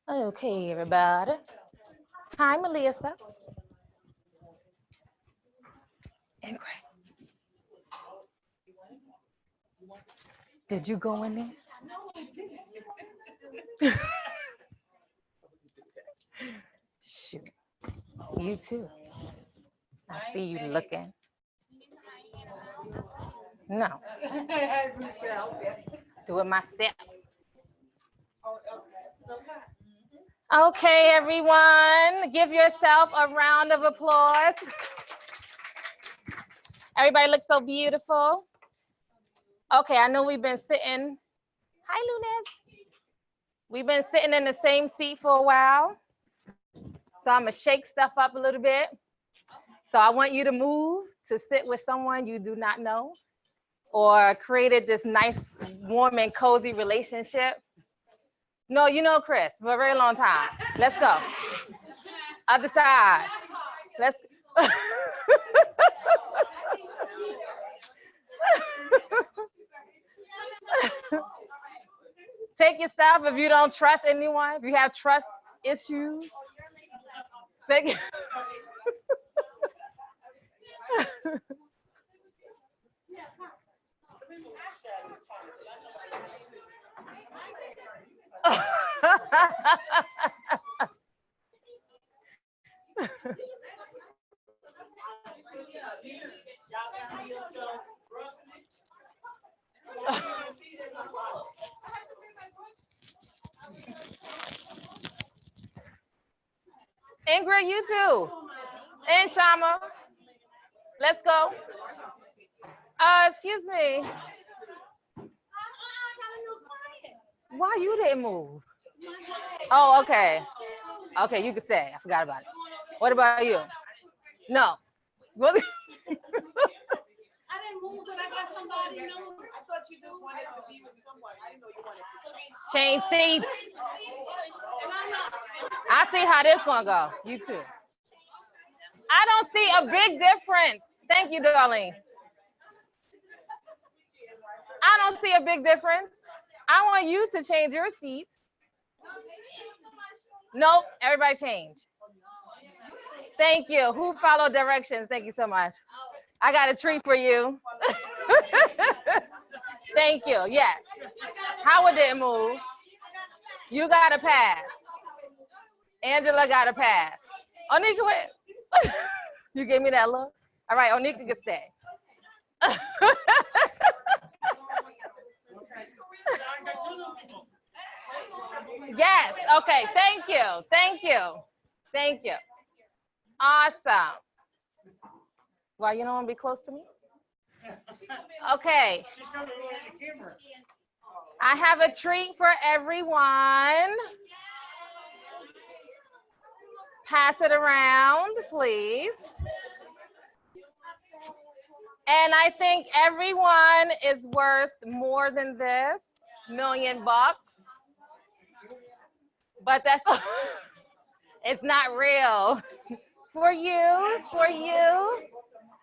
Okay, everybody. Hi, Melissa. And Greg. Did you go in there? Shoot. You too. I see you looking. No. Do it myself. Okay, everyone. Give yourself a round of applause. Everybody looks so beautiful. Okay, I know we've been sitting. Hi, Lunes. We've been sitting in the same seat for a while. So I'm gonna shake stuff up a little bit. So I want you to move to sit with someone you do not know or created this nice, warm and cozy relationship. No, you know Chris for a very long time. Let's go. Other side. Let's. Take your stuff if you don't trust anyone, if you have trust issues. Take it. Ingrid, you too. And Shama. Let's go. Excuse me. Why you didn't move? Oh, okay. Okay, you can stay. I forgot about it. What about you? No. What? I didn't move, but I got somebody new. I thought you just wanted to be with someone. I didn't know you wanted to change seats. I see how this gonna go. You too. I don't see a big difference. Thank you, darling. I don't see a big difference. I want you to change your seat. Nope, everybody change. Thank you. Who followed directions? Thank you so much. I got a treat for you. Thank you. Yes. Howard didn't move. You got a pass. Angela got a pass. Onika, wait. You gave me that look? All right, Onika can stay. Yes, okay, thank you, thank you, thank you. Awesome. Why, you don't want to be close to me? Okay. I have a treat for everyone. Pass it around, please. And I think everyone is worth more than this, $1,000,000. But that's, it's not real. For you, for you,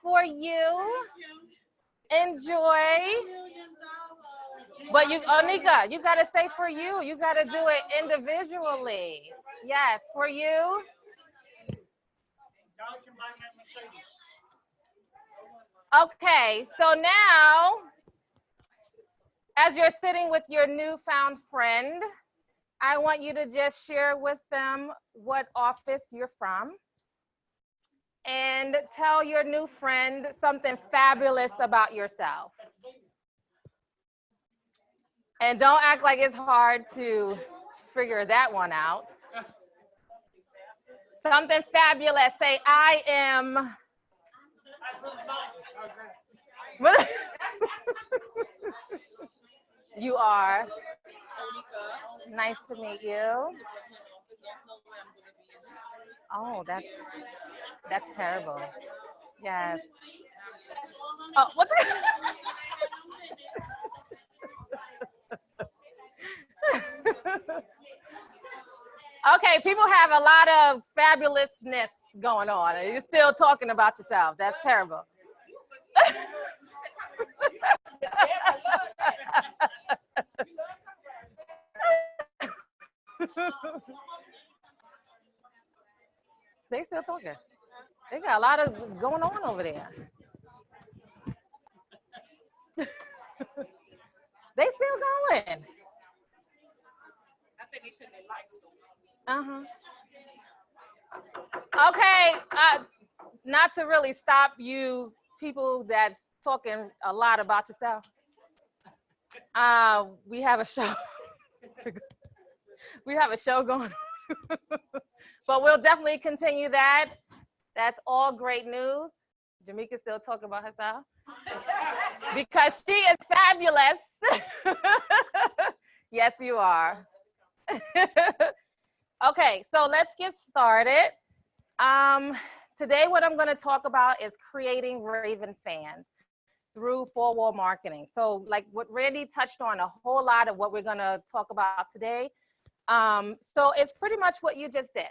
for you. Enjoy. But you, Onika, you gotta say for you. You gotta do it individually. Yes, for you. Okay, so now, as you're sitting with your newfound friend, I want you to just share with them what office you're from and tell your new friend something fabulous about yourself. And don't act like it's hard to figure that one out. Something fabulous. Say, I am. You are. Nice to meet you. Oh, that's terrible. Yes. Oh, what the? Okay, people have a lot of fabulousness going on. You're still talking about yourself. That's terrible. They still talking. They got a lot of going on over there. They still going. I think they took their lights. Okay, not to really stop you people that's talking a lot about yourself. We have a show. We have a show going on. But we'll definitely continue that. That's all great news. Jamaica's still talking about herself because she is fabulous. Yes, you are. Okay, so let's get started. Today, what I'm going to talk about is creating Raven fans through four-wall marketing. So like what Randy touched on, a whole lot of what we're going to talk about today. So it's pretty much what you just did.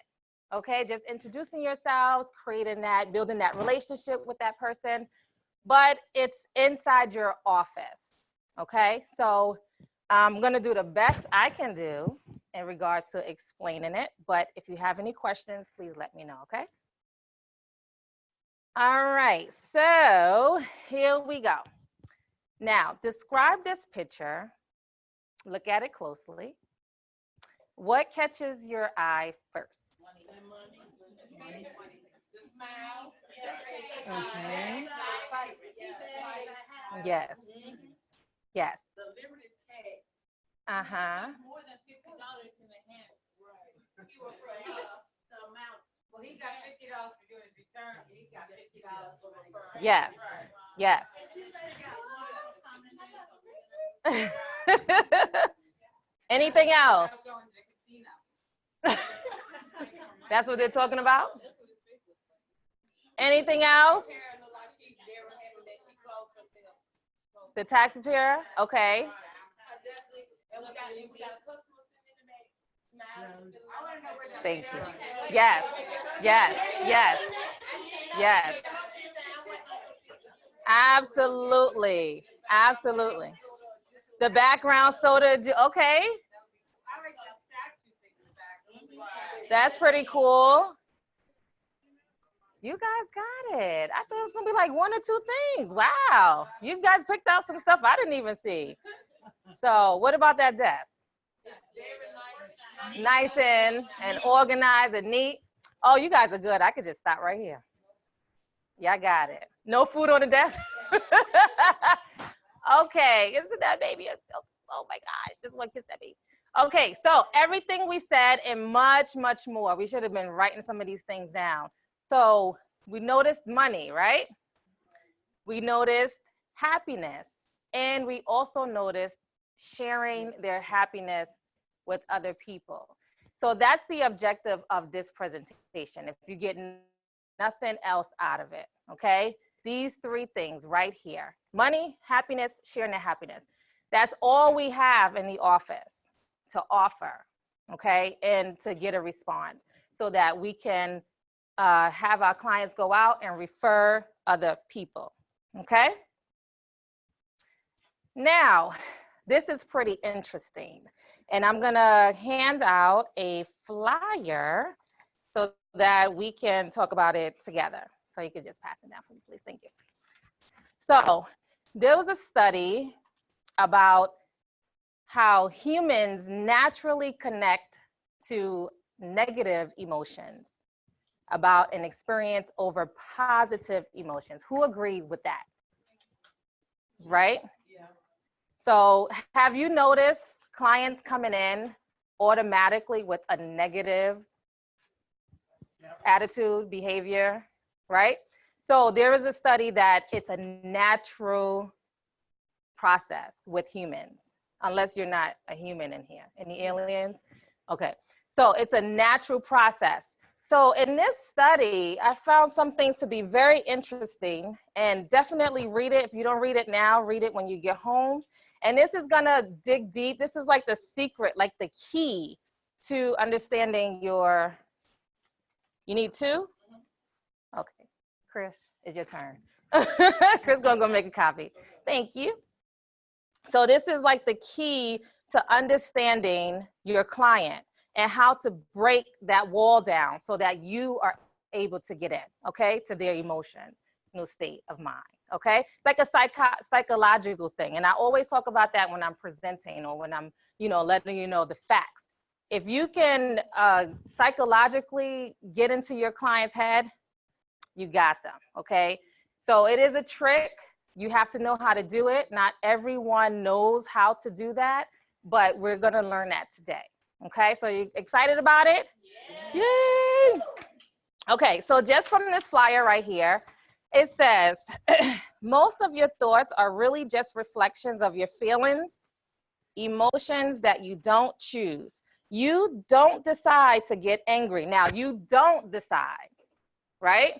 Okay, just introducing yourselves, creating that, building that relationship with that person, but it's inside your office. Okay, so I'm going to do the best I can do in regards to explaining it, but if you have any questions, please let me know, okay? All right, so here we go. Now, describe this picture. Look at it closely. What catches your eye first? Mm-hmm. Yes. Yes. Uh-huh. More than $50 in the hand. Right. Well, he got $50 for doing his return. He got $50 for the Yes. Yes. Anything else? That's what they're talking about? Anything else? The tax preparer? Okay. Thank you. Yes. Yes. Yes. Yes. Absolutely. Absolutely. The background soda. Okay. That's pretty cool. You guys got it. I thought it was going to be like one or two things. Wow. You guys picked out some stuff I didn't even see. So what about that desk? Nice and organized and neat. Oh, you guys are good. I could just stop right here. Yeah, I got it. No food on the desk. Okay, isn't that baby? Oh my God, just one kiss that baby. Okay, so everything we said and much, much more. We should have been writing some of these things down. So we noticed money, right? We noticed happiness. And we also noticed sharing their happiness with other people. So that's the objective of this presentation. If you get nothing else out of it, okay? These three things right here: money, happiness, sharing their happiness. That's all we have in the office to offer, okay? And to get a response so that we can have our clients go out and refer other people, okay? Now, this is pretty interesting. And I'm gonna hand out a flyer so that we can talk about it together. So you can just pass it down for me, please. Thank you. So there was a study about how humans naturally connect to negative emotions about an experience over positive emotions. Who agrees with that? Right? Yeah. So have you noticed clients coming in automatically with a negative attitude, behavior, right? So there is a study that it's a natural process with humans, unless you're not a human in here. Any aliens? Okay, so it's a natural process. So in this study, I found some things to be very interesting, and definitely read it. If you don't read it now, read it when you get home. And this is gonna dig deep. This is like the secret, like the key to understanding your, you need two? Okay, Chris, it's your turn. Chris gonna go make a copy. Thank you. So this is like the key to understanding your client. and how to break that wall down so that you are able to get in, okay, to their emotional state of mind, okay? It's like a psychological thing. And I always talk about that when I'm presenting or when I'm, letting you know the facts. If you can psychologically get into your client's head, you got them, okay? So it is a trick. You have to know how to do it. Not everyone knows how to do that, but we're gonna learn that today, okay? So you excited about it? Yeah. Yay! Okay, so just from this flyer right here, it says, most of your thoughts are really just reflections of your feelings, emotions that you don't choose. You don't decide to get angry. Now, you don't decide, right?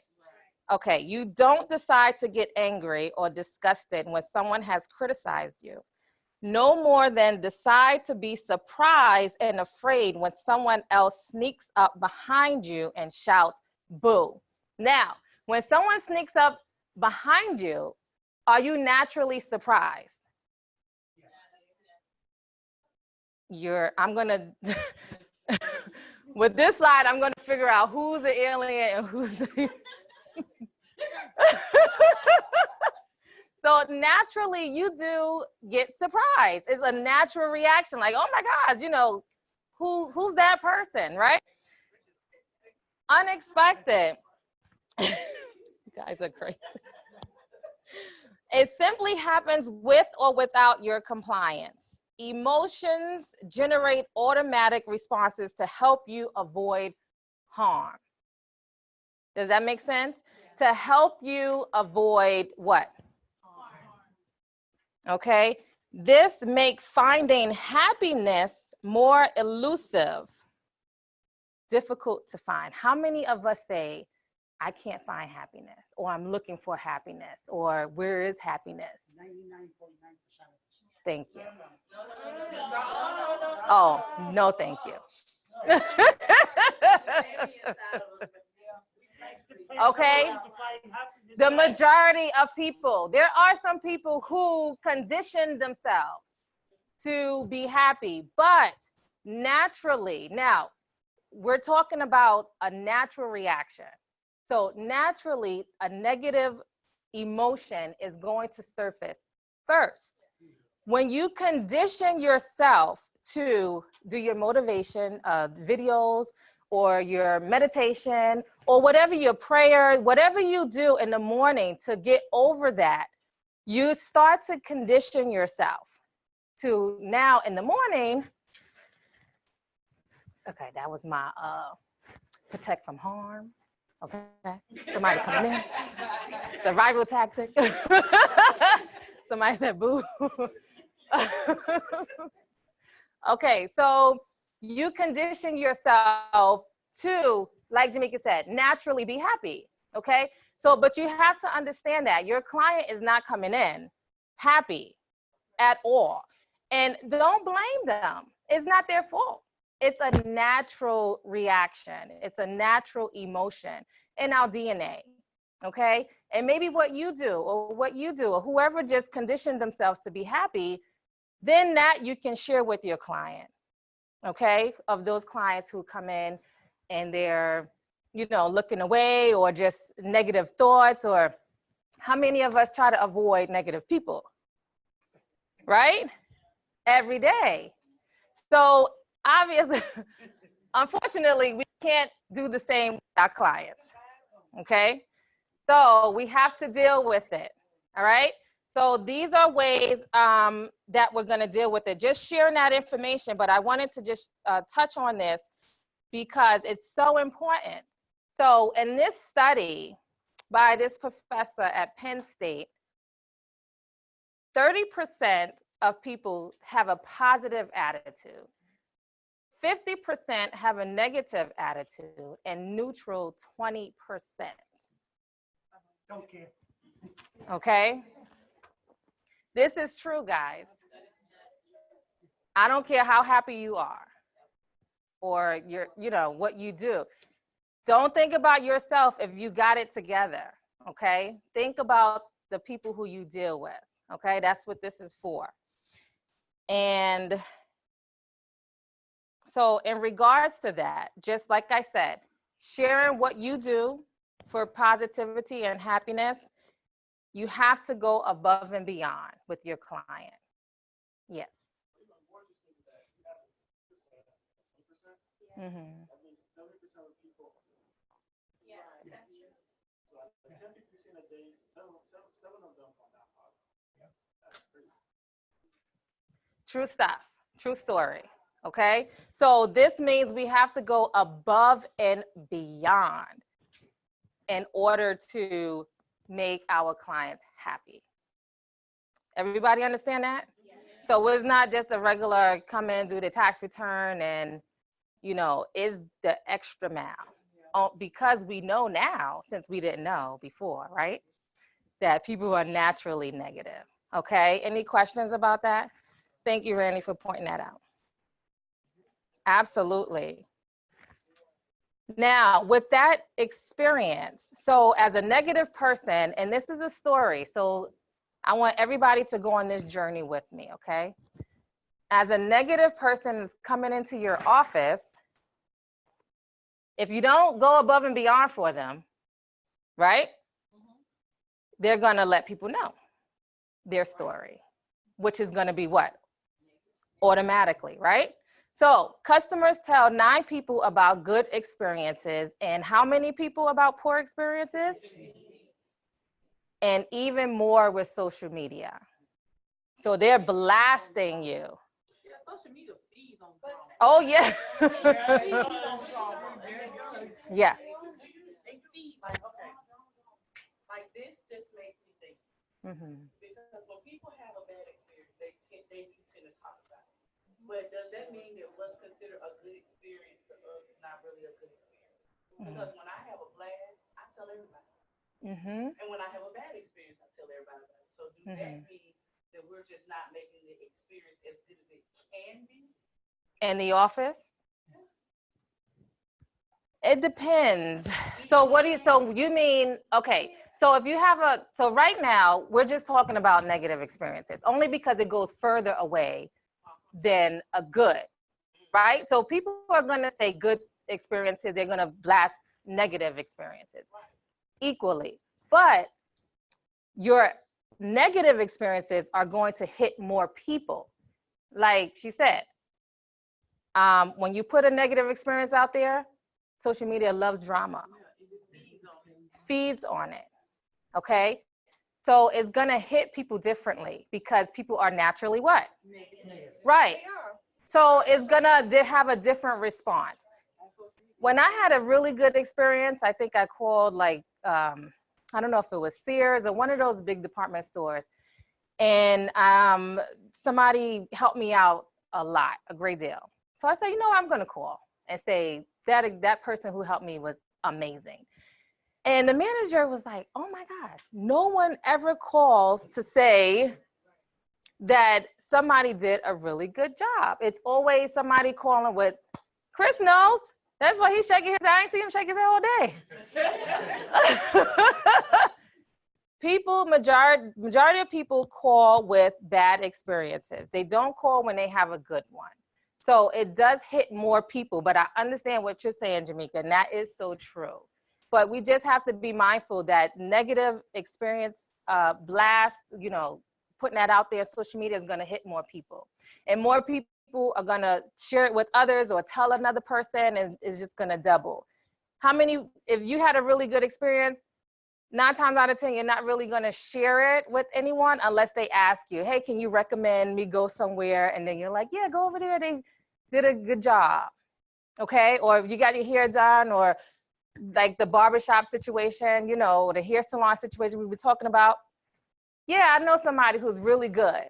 Okay, you don't decide to get angry or disgusted when someone has criticized you. No more than decide to be surprised and afraid when someone else sneaks up behind you and shouts, boo. Now, when someone sneaks up behind you, are you naturally surprised? I'm gonna, with this slide, I'm gonna figure out who's the alien and who's the, so naturally you do get surprised. It's a natural reaction, like, oh my gosh, who's that person, right? Unexpected. You guys are crazy. It simply happens with or without your compliance. Emotions generate automatic responses to help you avoid harm. Does that make sense? To help you avoid what? Okay. This makes finding happiness more elusive, difficult to find. How many of us say, I can't find happiness, or I'm looking for happiness, or where is happiness? 99.9%. Thank you. Oh, no, thank you. Okay. The majority of people, there are some people who condition themselves to be happy, but naturally, now we're talking about a natural reaction. So naturally, a negative emotion is going to surface first. When you condition yourself to do your motivation videos or your meditation or whatever, your prayer, whatever you do in the morning to get over that, you start to condition yourself to now in the morning. Okay, that was my protect from harm. Okay, somebody coming in. Survival tactic. Somebody said boo. Okay, so you condition yourself to, like Jamaica said, naturally be happy. Okay, so but you have to understand that your client is not coming in happy at all. And don't blame them. It's not their fault. It's a natural reaction. It's a natural emotion in our DNA, okay? And maybe what you do or whoever just conditioned themselves to be happy, then that you can share with your client, okay? Of those clients who come in and they're, looking away or just negative thoughts, or how many of us try to avoid negative people, right? Every day. So obviously, unfortunately, we can't do the same with our clients, okay? So we have to deal with it, all right? So these are ways that we're gonna deal with it. Just sharing that information, but I wanted to just touch on this because it's so important. So in this study by this professor at Penn State, 30% of people have a positive attitude. 50% have a negative attitude, and neutral 20%. Don't care. Okay? This is true, guys. I don't care how happy you are or what you do. Don't think about yourself if you got it together, okay? Think about the people who you deal with, okay? That's what this is for. And So in regards to that, just like I said, sharing what you do for positivity and happiness, you have to go above and beyond with your client. Yes. Mm-hmm. True stuff. True story. Okay. So this means we have to go above and beyond in order to make our clients happy. Everybody understand that? So it's not just a regular come in, do the tax return, and, you know, is the extra mile. Because we know now, since we didn't know before, right, that people are naturally negative. Okay. Any questions about that? Thank you, Randy, for pointing that out. Absolutely. Now, with that experience, so as a negative person, and this is a story, so I want everybody to go on this journey with me, okay? As a negative person is coming into your office, if you don't go above and beyond for them, right, they're going to let people know their story, which is going to be what? Automatically, right? So customers tell 9 people about good experiences, and how many people about poor experiences? And even more with social media. So they're blasting you. Yeah, social media feeds on. Oh, yeah. Yeah. They feed like, okay, like this just makes me think. Because when people have a bad experience, they do tend to talk about it. But does that mean that what's considered a good experience to us is not really a good experience? Because when I have a blast, I tell everybody. And when I have a bad experience, I tell everybody about it. So do that mean that we're just not making the experience as good as it can be? In the office? It depends. So so you mean, okay, so if you have so right now, we're just talking about negative experiences, only because it goes further away than a good, right? So people are gonna say good experiences, they're gonna blast negative experiences equally. But your negative experiences are going to hit more people. Like she said, when you put a negative experience out there, social media loves drama, feeds on it, okay? So it's gonna hit people differently because people are naturally what? Negative. Right. So it's gonna have a different response. When I had a really good experience, I think I called like, I don't know if it was Sears or one of those big department stores. And somebody helped me out a lot, a great deal. So I said, you know what, I'm gonna call and say that person who helped me was amazing. And the manager was like, oh my gosh, no one ever calls to say that somebody did a really good job. It's always somebody calling with, Chris knows. That's why he's shaking his head. I ain't seen him shake his head all day. Majority of people call with bad experiences. They don't call when they have a good one. So it does hit more people, but I understand what you're saying, Jamaica, and that is so true. But we just have to be mindful that negative experience blast, you know, putting that out there, social media is gonna hit more people. And more people are gonna share it with others or tell another person, and it's just gonna double. How many, if you had a really good experience, 9 times out of 10, you're not really gonna share it with anyone unless they ask you, hey, can you recommend me go somewhere? And then you're like, yeah, go over there, they did a good job, okay? Or if you got your hair done, or like the barbershop situation, you know, the hair salon situation we were talking about. Yeah, I know somebody who's really good.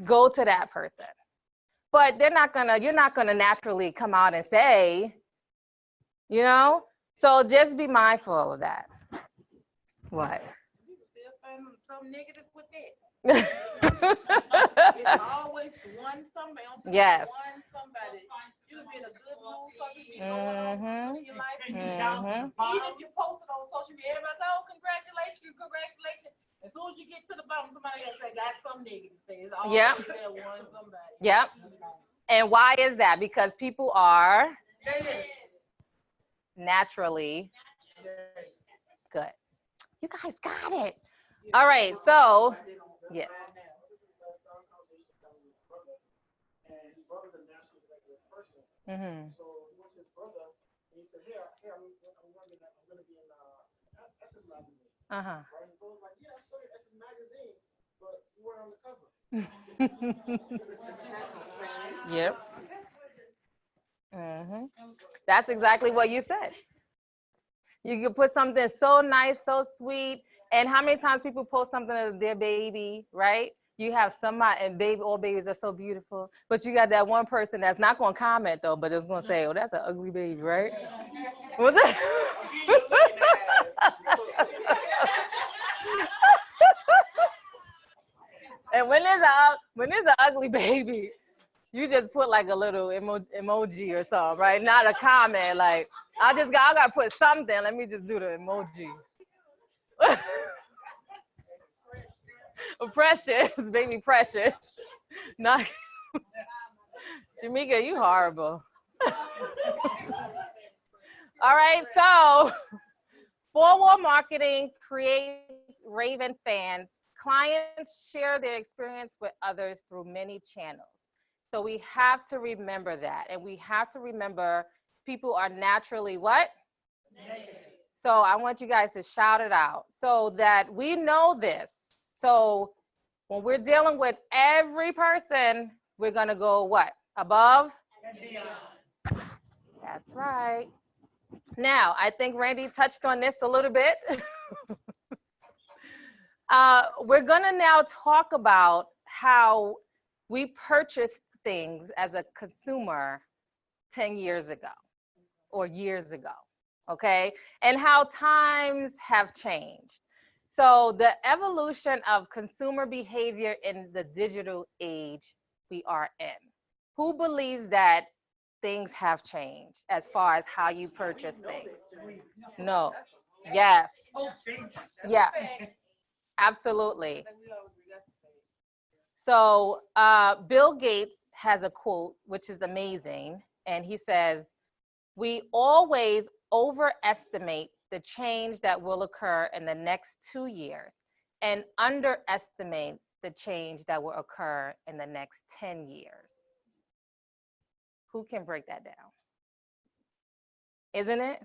Go to that person. But you're not gonna naturally come out and say, you know? So just be mindful of that. What? You still find something negative with that. It's always one somebody. Yes. One somebody. You be in a good mood, something be going on in your life. Even if you post it on social media, everybody say, oh, congratulations. As soon as you get to the bottom, somebody else say, got something negative. Say it's always that one somebody. Yep. And why is that? Because people are naturally good. You guys got it. All right, so yes. Mm-hmm. So he went to his brother and he said, "Hey, I'm going to be in S's magazine." Uh-huh. Right? His brother's like, "Yeah, I saw your S's magazine, but you weren't on the cover." Yep. Mm-hmm. That's exactly what you said. You could put something so nice, so sweet. And how many times people post something of their baby, right? You have somebody, and baby, all babies are so beautiful. But you got that one person that's not going to comment though, but it's going to say, "Oh, that's an ugly baby," right? Was it? And when there's an ugly baby, you just put like a little emoji or something, right? Not a comment. Like I gotta put something. Let me just do the emoji. Precious, baby, precious. Not Jamaica, you horrible. All right, so four-wall marketing creates raving fans. Clients share their experience with others through many channels. So we have to remember that. And we have to remember people are naturally what? Negative. So I want you guys to shout it out so that we know this. So when we're dealing with every person, we're going to go what? Above and beyond. That's right. Now, I think Randy touched on this a little bit. We're gonna now talk about how we purchased things as a consumer 10 years ago or years ago, okay? And how times have changed. So the evolution of consumer behavior in the digital age we are in. Who believes that things have changed as far as how you purchase things? No. Yes. Yeah. Absolutely. So Bill Gates has a quote, which is amazing. And he says, "We always overestimate the change that will occur in the next 2 years and underestimate the change that will occur in the next 10 years. Who can break that down? Isn't it?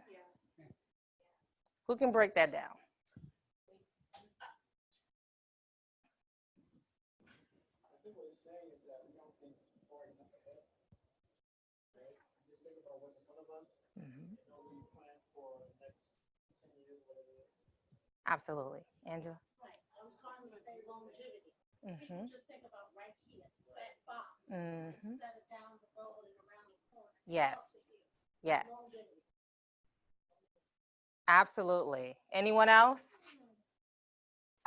Who can break that down? I think what it's saying is that we don't think far enough ahead. Right? We just think about what's in front of us. Mm-hmm. And don't really plan for the next 10 years, whatever it is. Absolutely. Angela? Right. I was trying to say longevity. Mm-hmm. People just think about right here, that box, Mm-hmm. instead of down the road and around the corner. Yes. Yes. Longevity. Absolutely. Anyone else?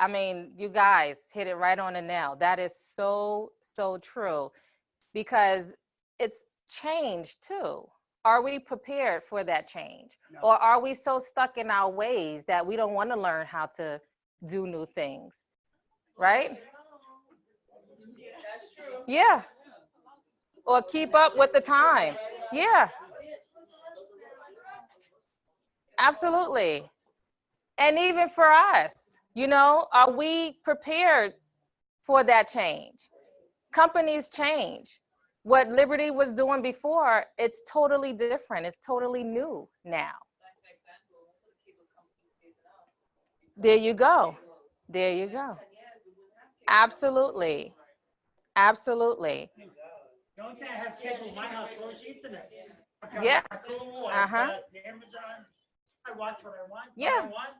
I mean, you guys hit it right on the nail. That is so, so true because it's changed too. Are we prepared for that change? No. Or are we so stuck in our ways that we don't want to learn how to do new things? Right? That's true. Yeah. Or keep up with the times. Yeah. Absolutely. And even for us, you know, are we prepared for that change? Companies change. What Liberty was doing before, it's totally different. It's totally new now. There you go. There you go. Absolutely. Absolutely. The only thing I have cable in my house was internet. I've got Yeah. Roku, I've got Amazon. I watch what I want. Yeah. What I want.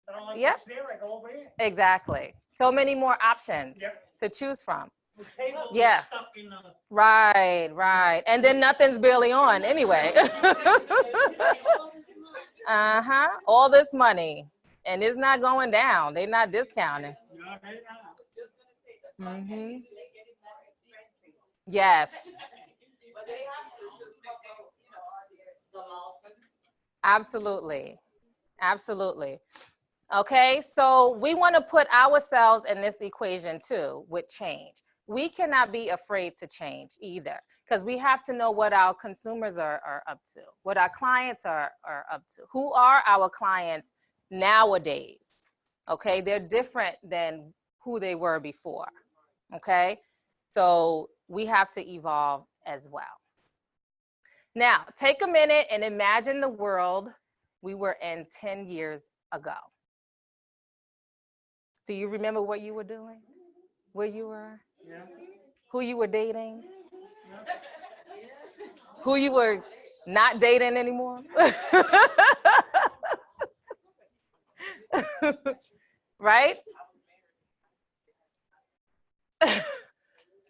I don't like Yep. what's there, I go over here. Exactly. So many more options Yep. to choose from. The cable Yeah. is stuck in the... Right, right. And then nothing's barely on anyway. Uh-huh. All this money. And it's not going down. They're not discounting. No, they're not. Mm-hmm. Yes. But they have to cover, the losses. Absolutely. Absolutely. Okay, so we want to put ourselves in this equation too with change. we cannot be afraid to change either, because we have to know what our consumers are up to, what our clients are up to. Who are our clients nowadays? Okay, they're different than who they were before. Okay, so we have to evolve as well. Now, take a minute and imagine the world we were in 10 years ago. Do you remember what you were doing? Where you were? Yeah. Who you were dating? Who you were not dating anymore? Right?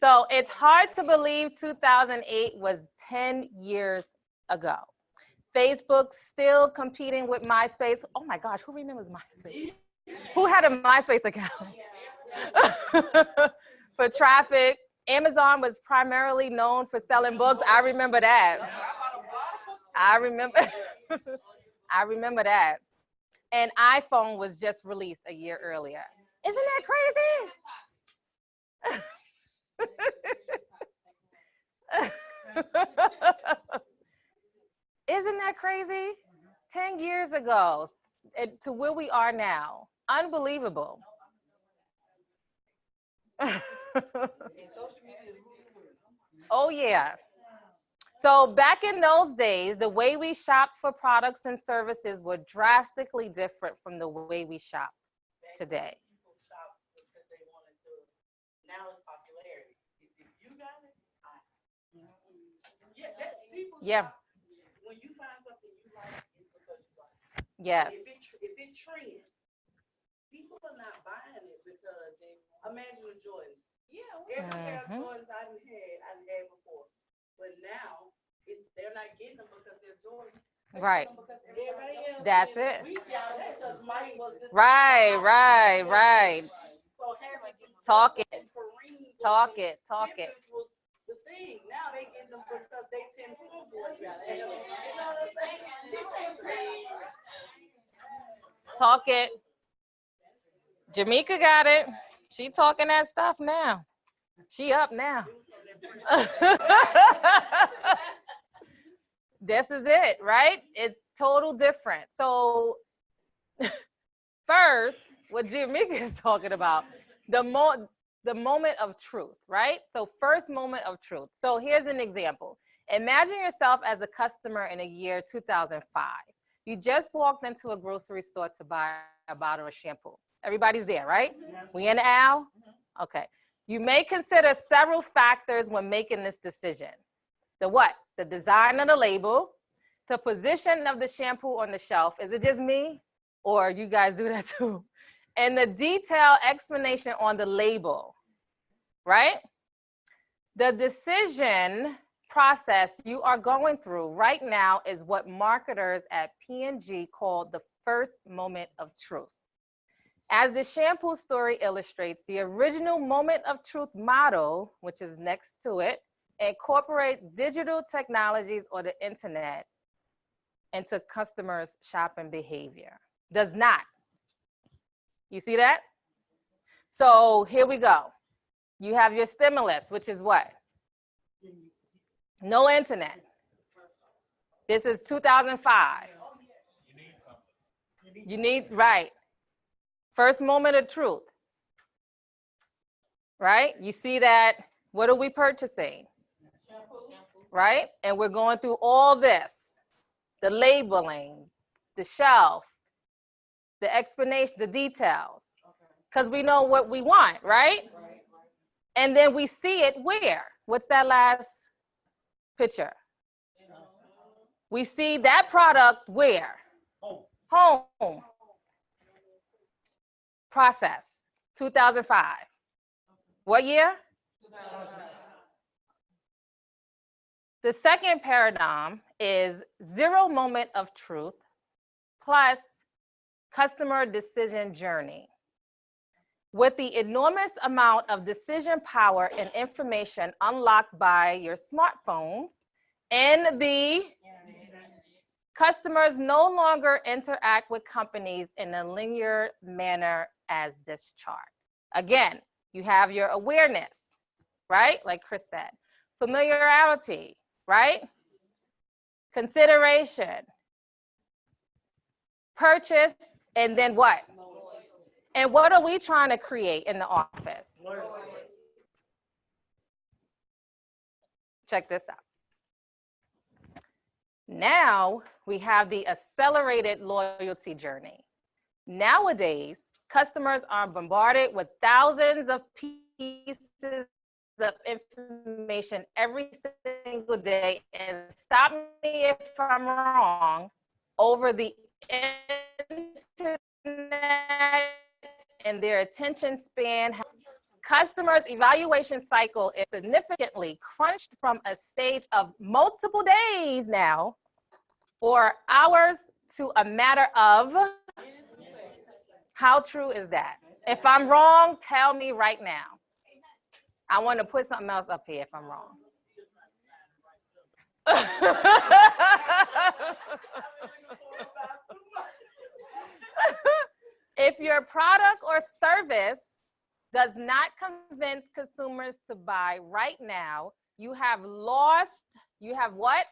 So it's hard to believe 2008 was 10 years ago. Facebook still competing with MySpace. Oh my gosh, who remembers MySpace? Who had a MySpace account? For traffic. Amazon was primarily known for selling books. I remember that. I remember that. And iPhone was just released a year earlier. Isn't that crazy? Isn't that crazy? 10 years ago to where we are now. Unbelievable. Oh yeah. So back in those days, the way we shopped for products and services were drastically different from the way we shop today. People shop because they wanted to. Now it's popularity. If you got it, yeah, that's people. Yeah. Shop. When you find something you like, it's because you like it. Yes. If it trends, people are not buying it because imagine the Jordans. Yeah, every pair of Jordans I done had before, but now they're not getting them because they're Jordans. Right. Everybody else. That's it. We got it because Mike was the. Right. So having Talk it. Kareem Talk it. was the thing. Now they getting them because they 10 homeboys got it. You know what I'm saying? She says Talk it. Jamaica got it. She talking that stuff now. She up now. This is it, right? It's total different. So first, what Jamaica is talking about, the moment of truth, right? So first moment of truth. So here's an example. Imagine yourself as a customer in the year 2005. You just walked into a grocery store to buy a bottle of shampoo. Everybody's there, right? We in the aisle? Okay. You may consider several factors when making this decision. The what? The design of the label, the position of the shampoo on the shelf. Is it just me? Or you guys do that too? And the detailed explanation on the label, right? The decision process you are going through right now is what marketers at P&G call the first moment of truth. As the shampoo story illustrates, the original moment of truth model, which is next to it, incorporate digital technologies or the internet into customers' shopping behavior. Does not. You see that? So here we go. You have your stimulus, which is what? No internet. This is 2005. You need, right. First moment of truth. Right? You see that, what are we purchasing? Right? And we're going through all this, the labeling, the shelf, the explanation, the details, because we know what we want, right? And then we see it where? What's that last picture? We see that product where? Home. Process, 2005. What year? 2005. The second paradigm is zero moment of truth plus customer decision journey. With the enormous amount of decision power and information unlocked by your smartphones, and the customers no longer interact with companies in a linear manner as this chart. Again, you have your awareness, right? Like Chris said. Familiarity, right? Consideration. Purchase, and then what? And what are we trying to create in the office? Check this out. Now we have the accelerated loyalty journey. Nowadays, customers are bombarded with thousands of pieces of information every single day. And stop me if I'm wrong, over the internet, and their attention span. Customers' evaluation cycle is significantly crunched from a stage of multiple days now or hours to a matter of. How true is that? If I'm wrong, tell me right now. I want to put something else up here if I'm wrong. If your product or service does not convince consumers to buy right now, you have lost, you have what?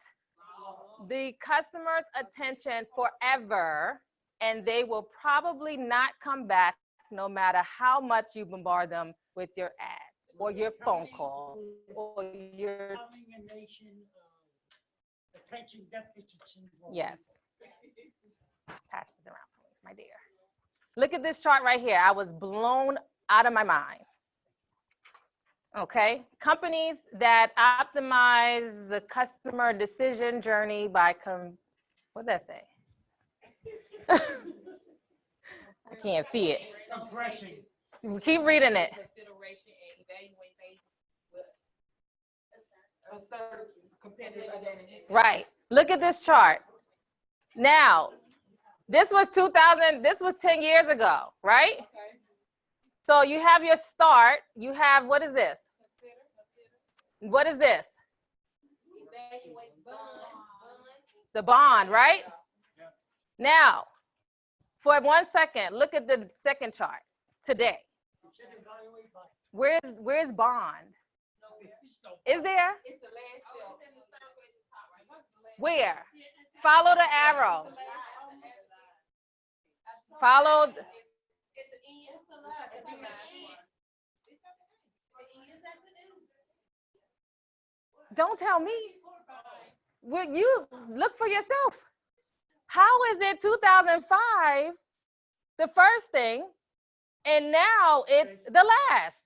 The customer's attention forever, and they will probably not come back no matter how much you bombard them with your ads or your phone calls or your. Having a nation of attention deficit syndrome. Yes. Pass this around, please, my dear. Look at this chart right here. I was blown out of my mind. Okay, companies that optimize the customer decision journey by what'd that say? I can't see it. Compressing. Keep reading it. Consideration and evaluate assert competitive advantages. Right. Look at this chart. Now, this was 2000. This was 10 years ago, right? Okay. So you have your start. You have, what is this? What is this? Evaluate bond. The bond, right? Now, for 1 second, look at the second chart today. Where's bond? Is there? It's the last step. It's in the circle at the top, right? Where? Follow the arrow. Follow. At the end, it's the last. It's the last one. Don't tell me. Will you look for yourself? How is it 2005, the first thing, and now it's the last?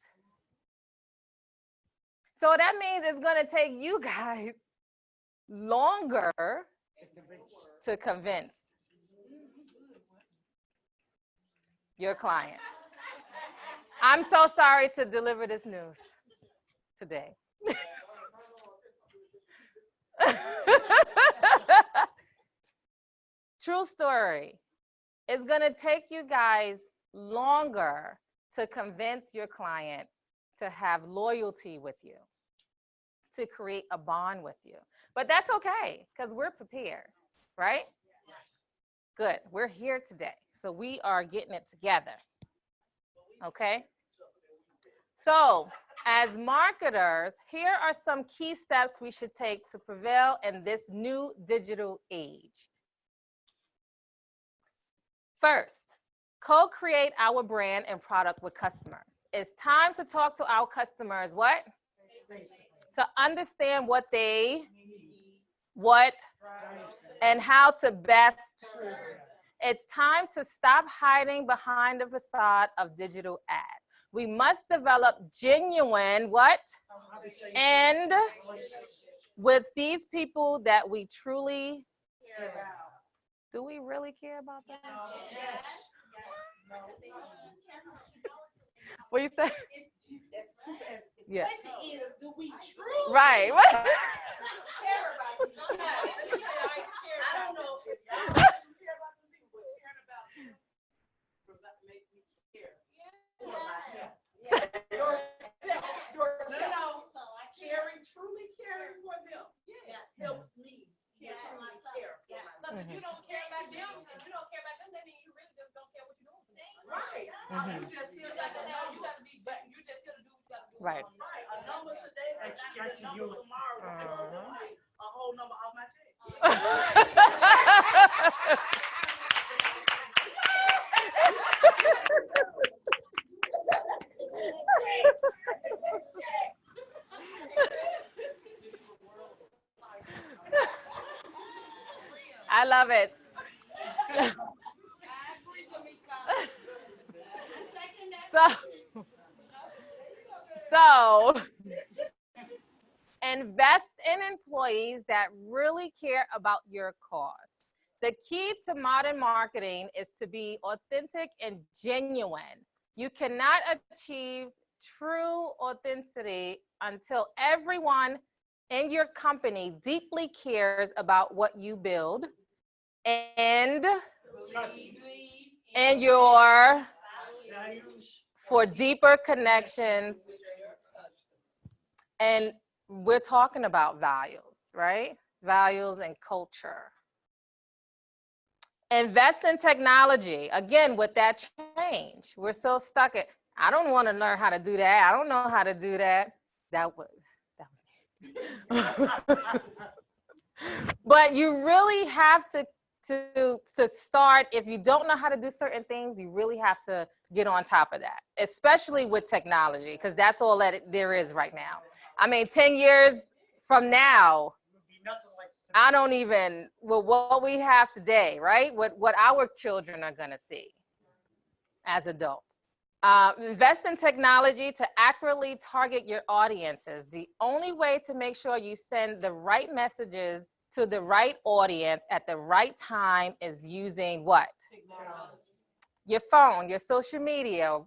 So that means it's going to take you guys longer to convince your client. I'm so sorry to deliver this news today. True story. It's going to take you guys longer to convince your client to have loyalty with you, to create a bond with you. But that's okay, because we're prepared, right? Good. We're here today. So we are getting it together. Okay? So, as marketers, here are some key steps we should take to prevail in this new digital age. First, co-create our brand and product with customers. It's time to talk to our customers, what? To understand what they, what, and how to best. It's time to stop hiding behind the facade of digital ads. We must develop genuine what? And with these people that we truly care about. Do we really care about that? Yes. What you say? Yeah. Question is, do we truly Right. care about you? I don't know if y'all care about the people, but caring about them makes me care for myself. Yourself. Caring, truly caring for them helps me truly care for myself. Mhm. If you don't care about them, that means you really just don't care what you're doing. Right. Mhm. You just here You got to be, you just here to do what you got to do. Right. Right. A number to Richard, number you. tomorrow, like a whole number off my check. I love it. So, so invest in employees that really care about your cause. The key to modern marketing is to be authentic and genuine. You cannot achieve true authenticity until everyone in your company deeply cares about what you build and your Values. for deeper connections. And we're talking about values, right? Values and culture. Invest in technology. Again, with that change, we're so stuck at, I don't want to learn how to do that. I don't know how to do that. That was But you really have to start. If you don't know how to do certain things, you really have to get on top of that, especially with technology, because that's all that there is right now. I mean, 10 years from now, I don't even, with what we have today, right? What our children are gonna see as adults. Invest in technology to accurately target your audiences. The only way to make sure you send the right messages to the right audience at the right time is using what? Your phone, your social media.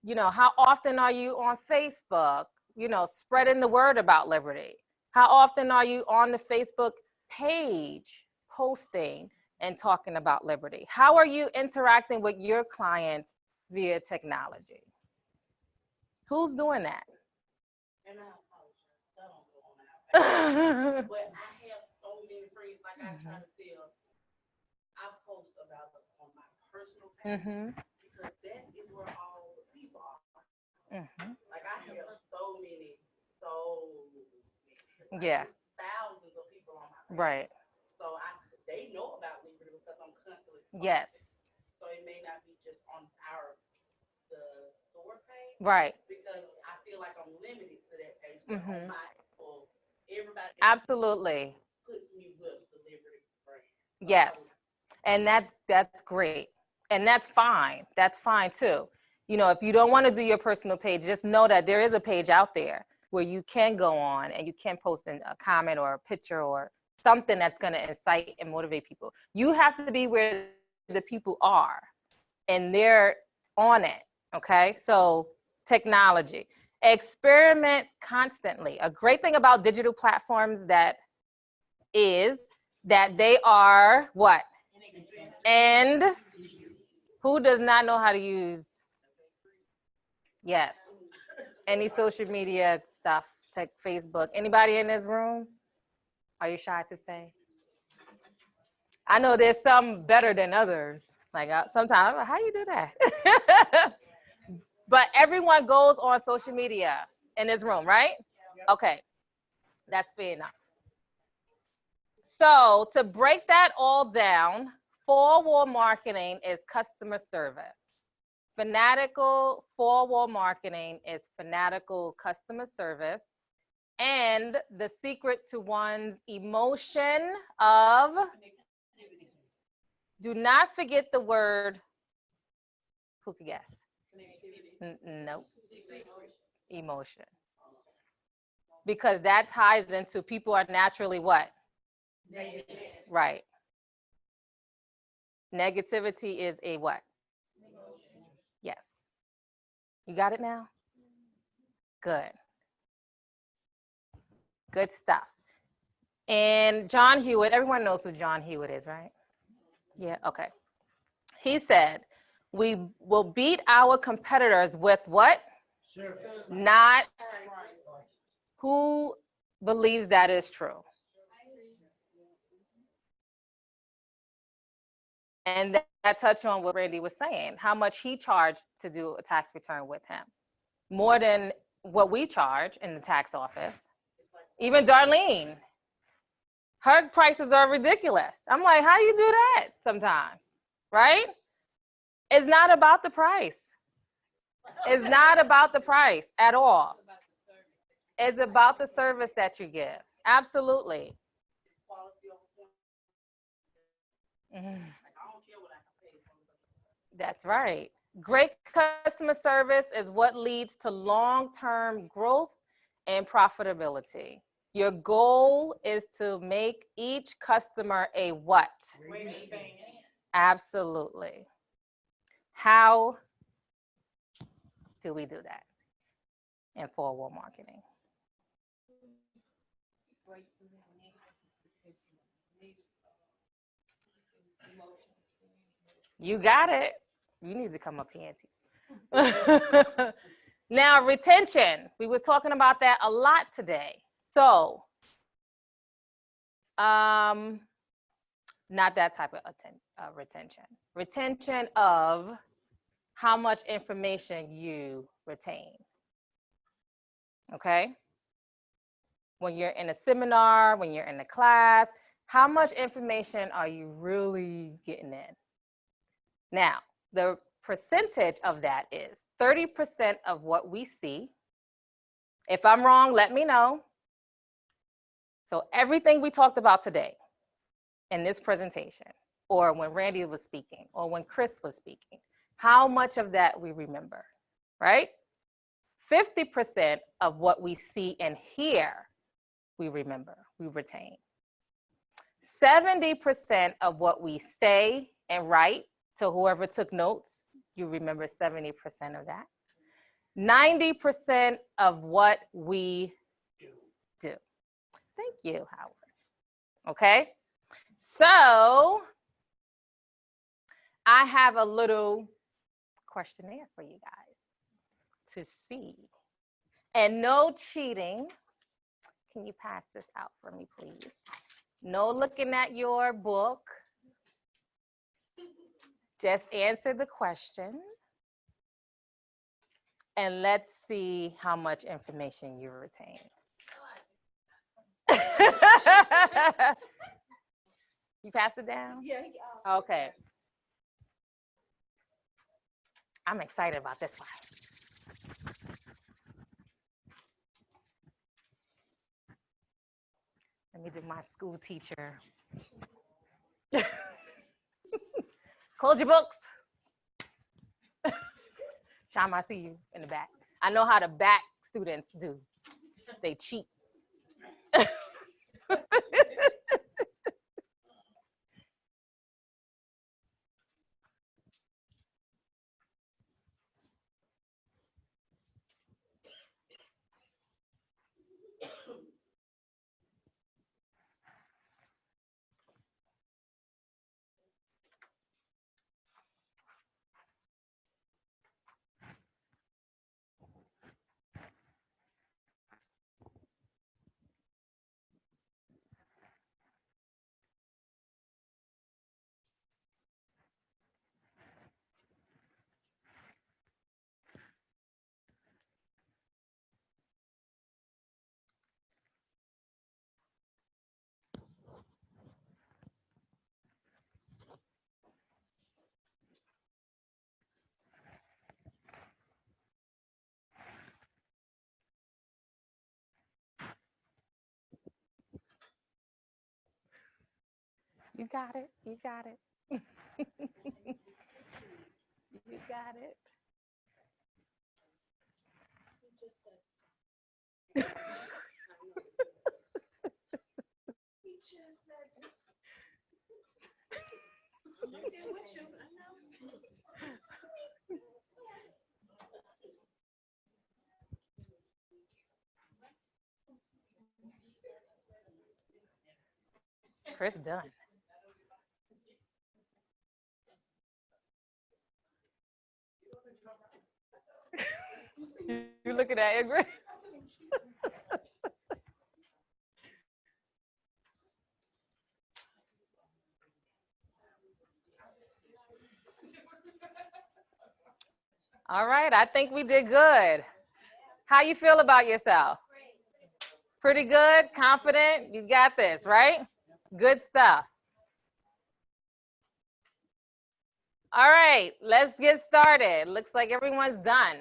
You know, how often are you on Facebook, you know, spreading the word about liberty? How often are you on the Facebook page posting and talking about liberty? How are you interacting with your clients via technology? Who's doing that? And I apologize, I don't go on that. But I have so many friends, like I try to tell, I post about us on my personal page because that is where all the people are. Like I have so many, like, Yeah. thousands of people on my page. Right. So they know about liberty because I'm constantly posting. Yes. So it may not be just on the store page. Right. Because I feel like I'm limited to that page. But on my, for everybody. Absolutely. Puts me with the liberty brand. So yes. And that's great. And that's fine. That's fine too. You know, if you don't want to do your personal page, just know that there is a page out there where you can go on and you can post a comment or a picture or something that's going to incite and motivate people. You have to be where the people are and they're on it. Okay. So technology, experiment constantly. A great thing about digital platforms that is that they are what? And who does not know how to use? Yes. Any social media stuff, like Facebook. Anybody in this room? Are you shy to say? I know there's some better than others. Like sometimes I'm like, how you do that? But everyone goes on social media in this room, right? Okay, that's fair enough. So to break that all down, four-wall marketing is customer service. Fanatical four-wall marketing is fanatical customer service. And the secret to one's emotion of, do not forget the word, who could guess? Nope. Emotion. Because that ties into people are naturally what? Negative. Right. Negativity is a what? Yes. You got it now? Good. Good stuff. And John Hewitt, everyone knows who John Hewitt is, right? Yeah, okay. He said, we will beat our competitors with what? Service. Not. Who believes that is true? And that touched on what Randy was saying, how much he charged to do a tax return with him. More than what we charge in the tax office. Even Darlene, her prices are ridiculous. I'm like, how you do that sometimes, right? It's not about the price. It's not about the price at all. It's about the service that you give. Absolutely. It's quality over quantity. Mhm. Like, I don't care what I can pay for. That's right. Great customer service is what leads to long-term growth and profitability. Your goal is to make each customer a what? Great fan. Absolutely. How do we do that in four-wall marketing? You got it. You need to come up here and teach. Now, retention. We was talking about that a lot today. So, not that type of retention. Retention of how much information you retain. Okay? When you're in a seminar, when you're in a class, how much information are you really getting in? Now, the percentage of that is 30% of what we see. If I'm wrong, let me know. So everything we talked about today in this presentation, or when Randy was speaking, or when Chris was speaking, how much of that we remember, right? 50% of what we see and hear, we remember, we retain. 70% of what we say and write, so whoever took notes, you remember 70% of that. 90% of what we do. Thank you, Howard. Okay, so I have a little questionnaire for you guys to see. And no cheating. Can you pass this out for me, please? No looking at your book. Just answer the question. And let's see how much information you retain. You pass it down? Yeah. Okay. I'm excited about this one. Let me do my school teacher. Close your books. Sham, I see you in the back. I know how the back students do. They cheat. You got it. You got it. You got it. Chris done. You looking at it, Chris? All right, I think we did good. How you feel about yourself? Pretty good, confident, you got this, right? Good stuff. All right, let's get started. Looks like everyone's done.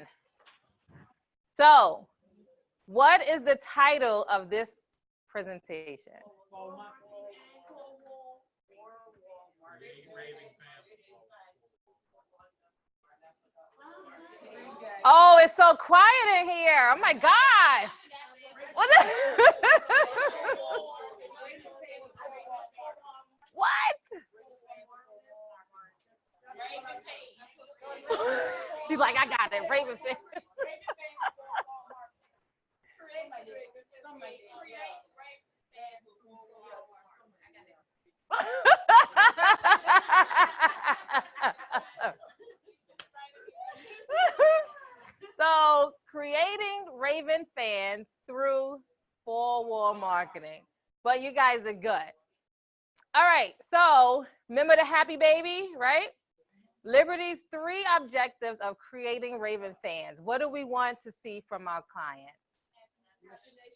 So, what is the title of this presentation? Oh, it's so quiet in here. Oh my gosh. What? What? She's like, I got it. Raven fan. So, creating Raven fans through four-wall marketing. But you guys are good. All right, so remember the happy baby, right? Liberty's 3 objectives of creating Raven fans. What do we want to see from our clients?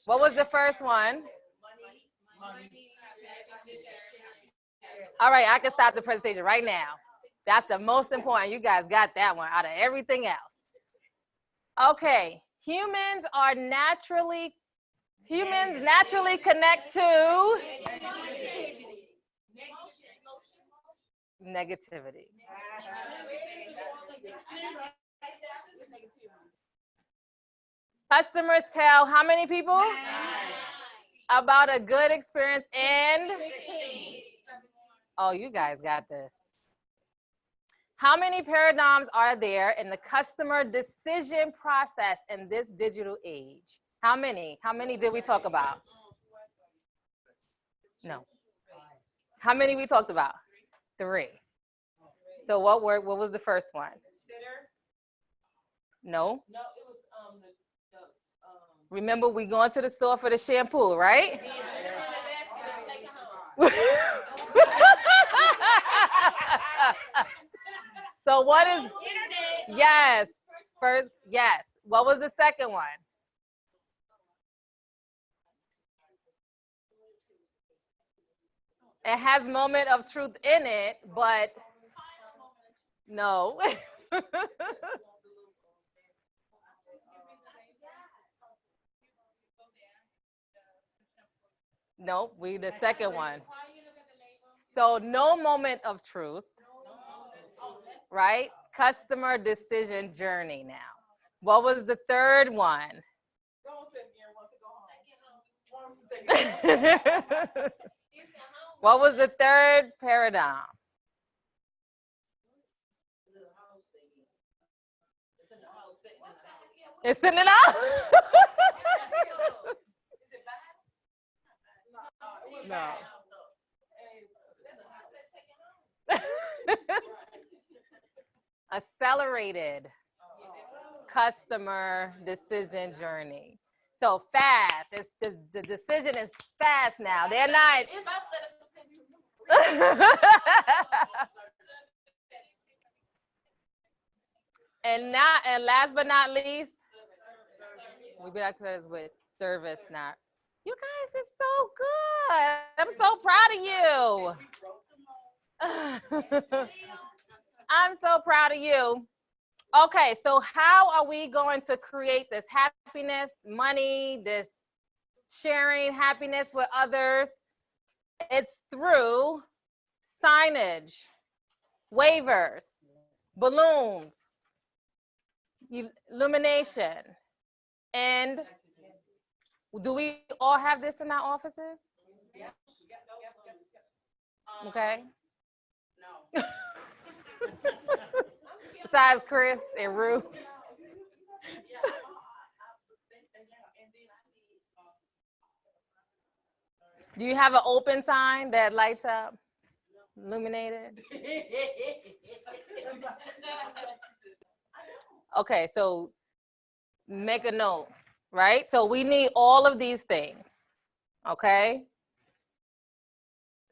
What was the first one? All right, I can stop the presentation right now. That's the most important. You guys got that one out of everything else. Okay, humans naturally connect to negativity. Customers tell how many people about a good experience and oh, you guys got this. How many paradigms are there in the customer decision process in this digital age? How many? How many did we talk about? No. How many we talked about? 3. So what was the first one? No. No, it was Remember, we going to the store for the shampoo, right? So what is, yes, first, yes. What was the second one? It has moment of truth in it, but no. Nope, we the second one. So no moment of truth, right? Customer decision journey now. What was the third one? What was the third paradigm? It's sitting in the house. No. Accelerated customer decision journey. So fast. It's the decision is fast now. They're not. And last but not least, we be like this with service now. You guys are so good. I'm so proud of you. I'm so proud of you. Okay, so how are we going to create this happiness, money, this sharing happiness with others? It's through signage, waivers, balloons, illumination. And do we all have this in our offices? Okay. No. Besides Chris and Ruth. Do you have an open sign that lights up, illuminated? Okay, so make a note, right? So we need all of these things, okay?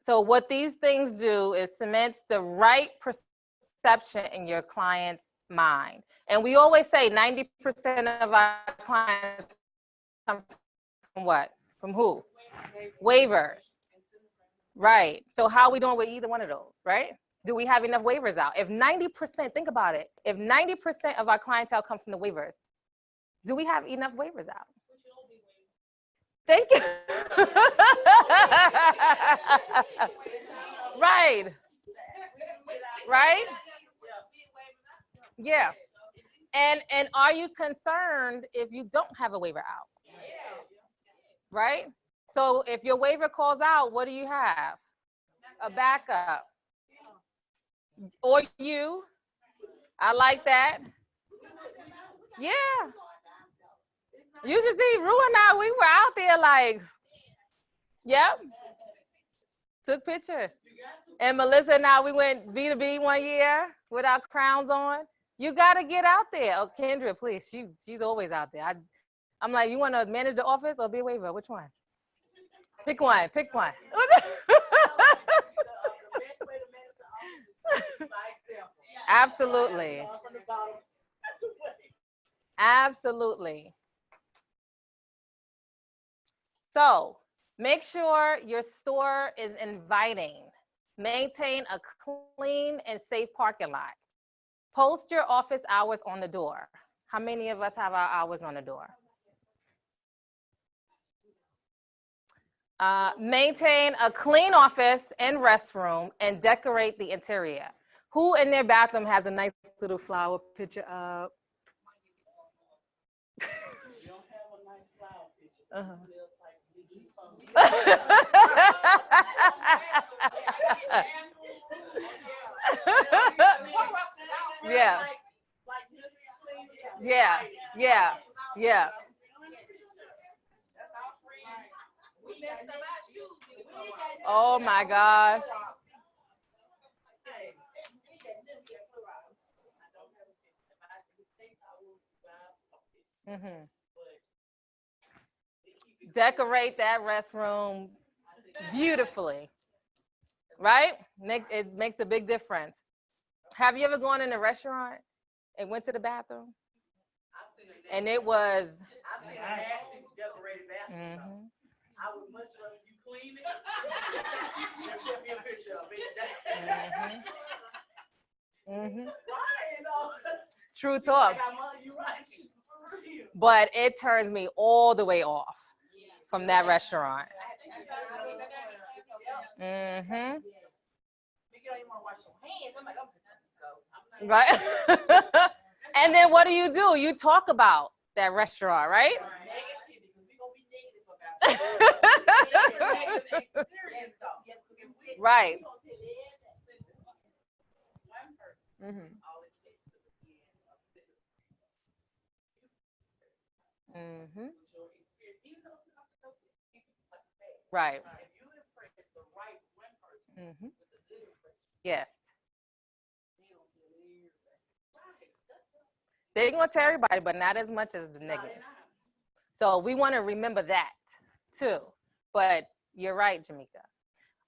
So what these things do is cement the right perception in your client's mind. And we always say 90% of our clients come from what? From who? Waivers. Right. So how are we doing with either one of those, right? Do we have enough waivers out? If 90%, think about it. If 90% of our clientele come from the waivers, do we have enough waivers out? Thank you. Right. Right? Yeah. And are you concerned if you don't have a waiver out? Right? So if your waiver calls out, what do you have? A backup. Or you. I like that. Yeah. You should see Rue and I, we were out there like, yep. Took pictures. And Melissa and I, we went B2B one year with our crowns on. You got to get out there. Oh, Kendra, please. She's always out there. I'm like, you want to manage the office or be a waiver? Which one? Pick one. Pick one. Absolutely. Absolutely. So make sure your store is inviting. Maintain a clean and safe parking lot. Post your office hours on the door. How many of us have our hours on the door? Maintain a clean office and restroom and decorate the interior. Who in their bathroom has a nice little flower picture up? You don't have a nice flower picture. Uh-huh. Yeah. Yeah. Yeah. Yeah. Oh my gosh. Mm-hmm. Decorate that restroom beautifully, right? It makes a big difference. Have you ever gone in a restaurant and went to the bathroom? And it was. I've seen a nasty decorated bathroom. Mm-hmm. I would much rather you clean it and send me a picture of it. Mm-hmm. Mm-hmm. Right, True talk. you right. But it turns me all the way off from that restaurant. Mm-hmm. Right. And then what do? You talk about that restaurant, right? Right. Mm-hmm. Mm-hmm. Right. Mm-hmm. Yes. They're going to tell everybody, but not as much as the negative. So we want to remember that too. But you're right, Jamaica.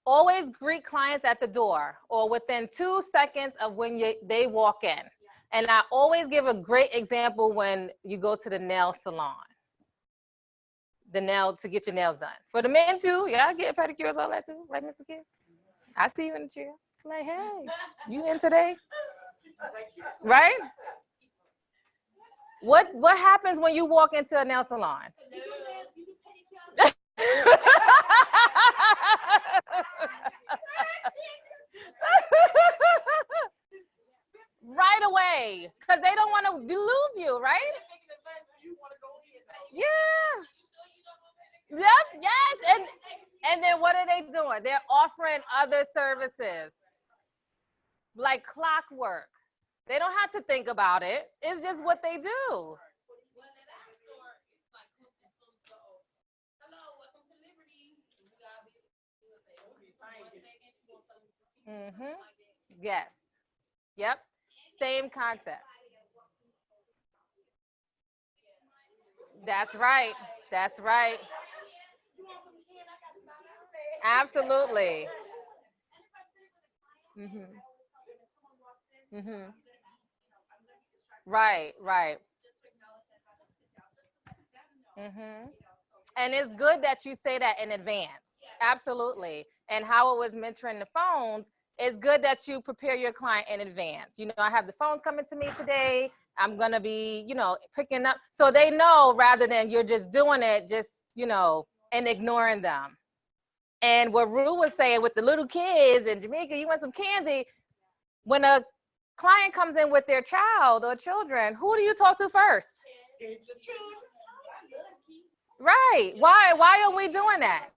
Always greet clients at the door or within 2 seconds of when they walk in. And I always give a great example when you go to the nail salon. To get your nails done. For the men too, y'all get pedicures, all that too, right, Mr. Kid? I see you in the chair. Like, hey, you in today? Right? What happens when you walk into a nail salon? Right away, because they don't want to lose you, right? Yeah. Yes. And then what are they doing? They're offering other services like clockwork. They don't have to think about it. It's just what they do. Mm-hmm. Yes. Yep. Same concept. That's right. That's right. Absolutely. Mm-hmm. Mm-hmm. Right. Mm-hmm. And it's good that you say that in advance. Absolutely. And how it was mentoring the phones, it's good that you prepare your client in advance. You know, I have the phones coming to me today. I'm going to be, you know, picking up. So they know rather than you're just doing it, just, you know, and ignoring them. And what Rue was saying with the little kids and Jamaica, you want some candy. When a client comes in with their child or children, who do you talk to first? It's the truth. Right. Why are we doing that?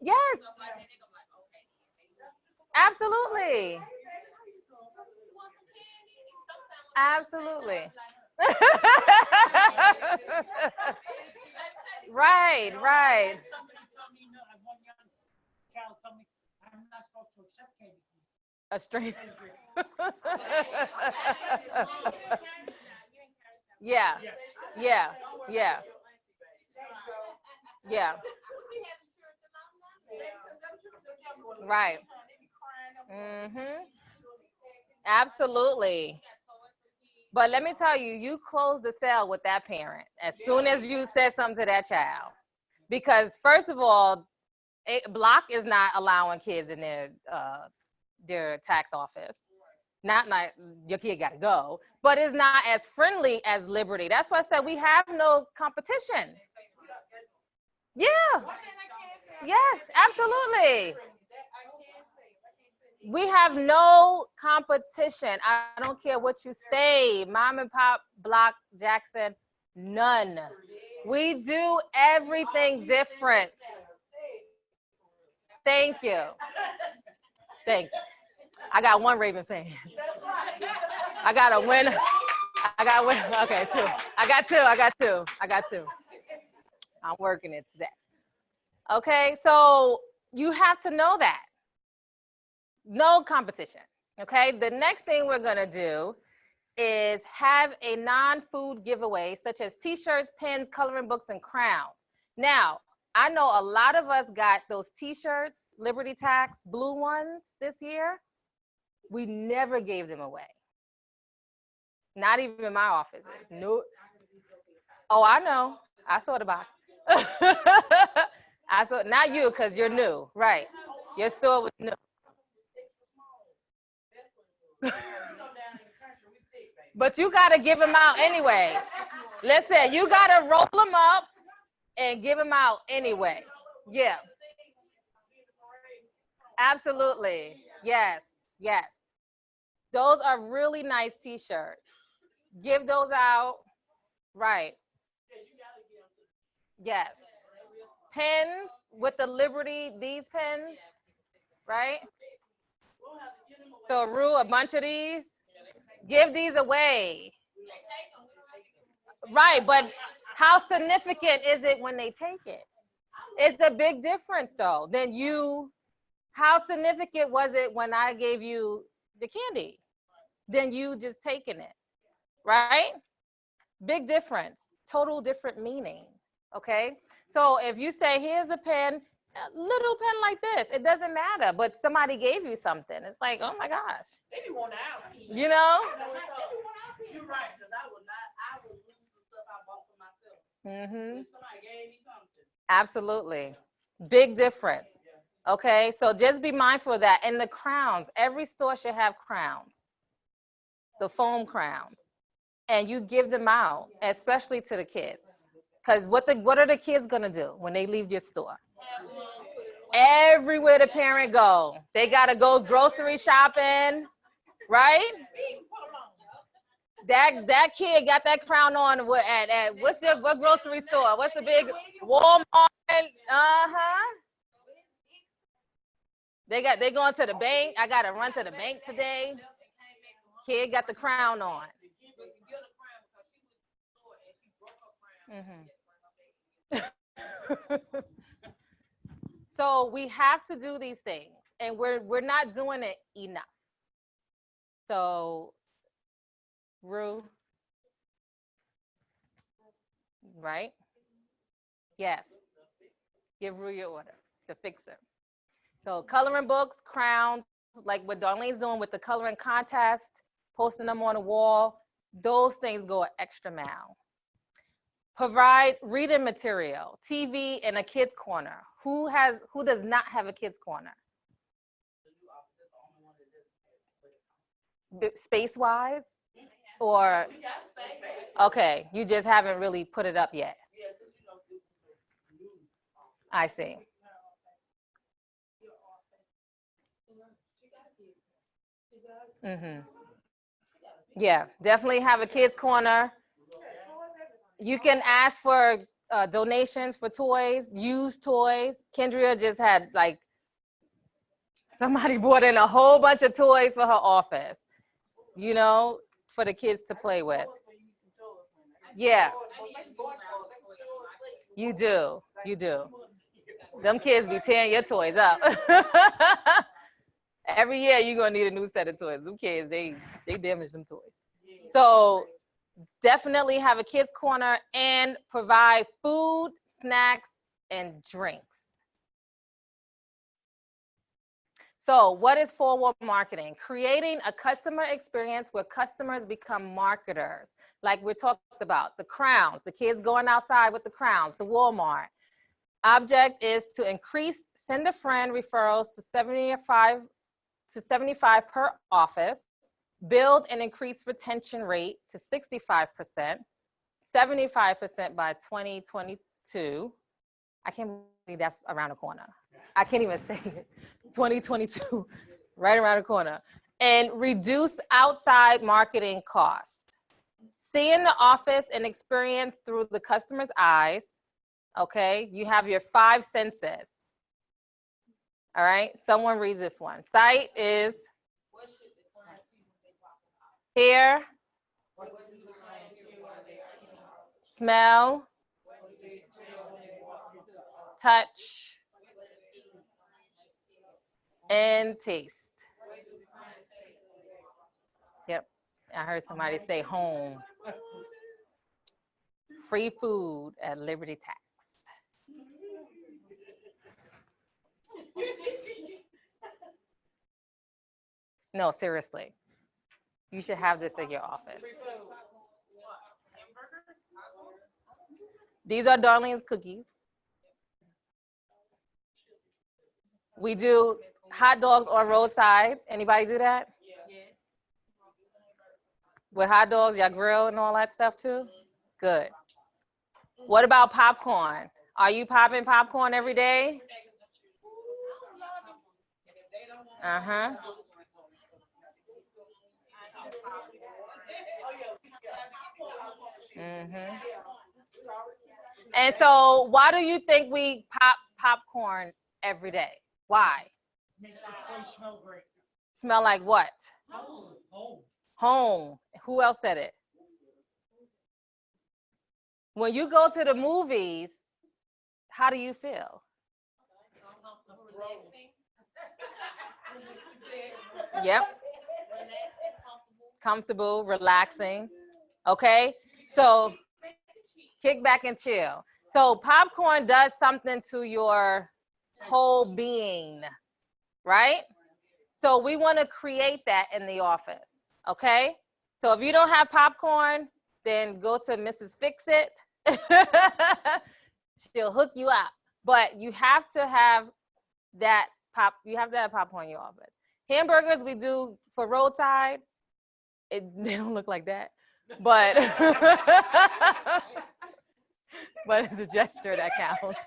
Yes. Absolutely. Absolutely. Right, right. Somebody told me, no, one young child told me, I'm not supposed to accept candy. A stranger. Yeah, yeah, yeah, yeah. Right. Mm-hmm. Absolutely. But let me tell you, you close the sale with that parent as soon as you said something to that child. Because first of all, Block is not allowing kids in their tax office. Not like your kid got to go, but it's not as friendly as Liberty. That's why I said we have no competition. Yeah. Yes, absolutely. We have no competition. I don't care what you say, Mom and Pop, Block, Jackson, none. We do everything different. Thank you. Thank you. I got one Raven fan. I got a win. I got win. Okay, two. I got two. I'm working it today. Okay, so you have to know that. No competition. Okay, the next thing we're gonna do is have a non-food giveaway, such as t-shirts, pens, coloring books, and crowns. Now, I know a lot of us got those t-shirts, Liberty Tax, blue ones this year. We never gave them away. Not even in my offices. No. Oh, I know. I saw the box. I saw, not you, because you're new. Right. Your store was new. But you got to give them out anyway. Listen, you got to roll them up and give them out anyway. Yeah. Absolutely. Yes. Yes. Those are really nice t-shirts. Give those out. Right. Yes. Pens with the Liberty, these pens, right? So Rue, a bunch of these. Give these away. Right, but how significant is it when they take it? It's a big difference though. Then how significant was it when I gave you the candy? Then you just taking it, right? Big difference, total different meaning, okay? So if you say, here's a pen, a little pen like this, it doesn't matter, but somebody gave you something. It's like, oh my gosh. Maybe want to You know? You're right, because I would lose some stuff I bought for myself. Mm-hmm. If somebody gave me something. Absolutely. Big difference. Okay, so just be mindful of that. And the crowns, every store should have crowns, the foam crowns, and you give them out, especially to the kids. Because what are the kids gonna do when they leave your store? Everywhere the parent go, they gotta go grocery shopping, right? That kid got that crown on at what grocery store? What's the big Walmart? Uh-huh. They going to the bank. I gotta run to the bank today. Kid got the crown on. Mm-hmm. So we have to do these things, and we're not doing it enough. So, Rue, right? Yes. Give Rue your order, the fixer. So coloring books, crowns, like what Darlene's doing with the coloring contest, posting them on the wall, those things go an extra mile. Provide reading material, TV, and a kids corner. Who does not have a kids corner? Space-wise? Or, okay, you just haven't really put it up yet. I see. Yeah, definitely have a kids corner. You can ask for donations for toys, used toys. Kendria just had like, somebody brought in a whole bunch of toys for her office, you know, for the kids to play with. Yeah, you do. Them kids be tearing your toys up. Every year you're gonna need a new set of toys. Them kids, they damage them toys. So definitely have a kids corner and provide food, snacks, and drinks. So what is forward marketing? Creating a customer experience where customers become marketers. Like we talked about, the crowns, the kids going outside with the crowns to Walmart. Object is to send a friend referrals to 75 per office, build and increase retention rate to 65%, 75% by 2022. I can't believe that's around the corner. I can't even say it. 2022, right around the corner. And reduce outside marketing costs. Seeing the office and experience through the customer's eyes. Okay, you have your 5 senses. All right, someone reads this one. Sight is hear, smell, touch, and taste. Yep, I heard somebody say home. Free food at Liberty Tax. No, seriously. You should have this in your office. These are Darlene's cookies. We do hot dogs on roadside. Anybody do that? With hot dogs, y'all grill and all that stuff too? Good. What about popcorn? Are you popping popcorn every day? Uh-huh. Mm-hmm. And so why do you think we pop popcorn every day? Why? Makes the place smell great. Smell like what? Home. Home. Who else said it? When you go to the movies, how do you feel? Yep. Comfortable, relaxing. Okay? So kick back and chill. So popcorn does something to your whole being, right? So we want to create that in the office. Okay? So if you don't have popcorn, then go to Mrs. Fix-It. She'll hook you up. But you have to have that popcorn in your office. Hamburgers we do for roadside. They don't look like that. But but it's a gesture that counts.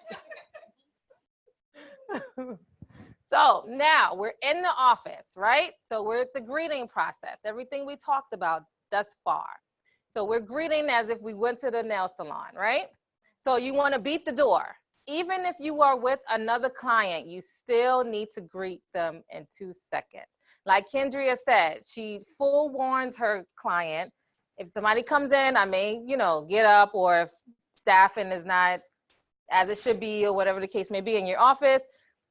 So now we're in the office, right? So we're at the greeting process, everything we talked about thus far. So we're greeting as if we went to the nail salon, right? So you want to beat the door. Even if you are with another client, you still need to greet them in 2 seconds. Like Kendria said, she forewarns her client. If somebody comes in, I may, get up, or if staffing is not as it should be, or whatever the case may be in your office,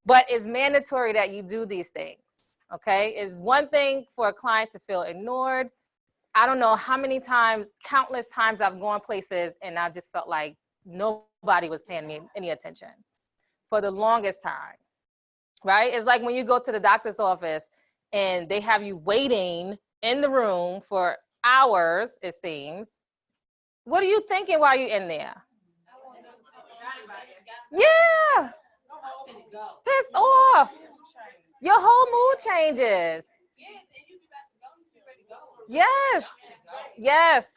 but it's mandatory that you do these things, okay? It's one thing for a client to feel ignored. I don't know how many times, countless times I've gone places and I just felt like nobody was paying me any attention for the longest time, right? It's like when you go to the doctor's office and they have you waiting in the room for hours, it seems, What are you thinking while you're in there? Yeah, pissed off. Your whole mood changes. Yes, yes.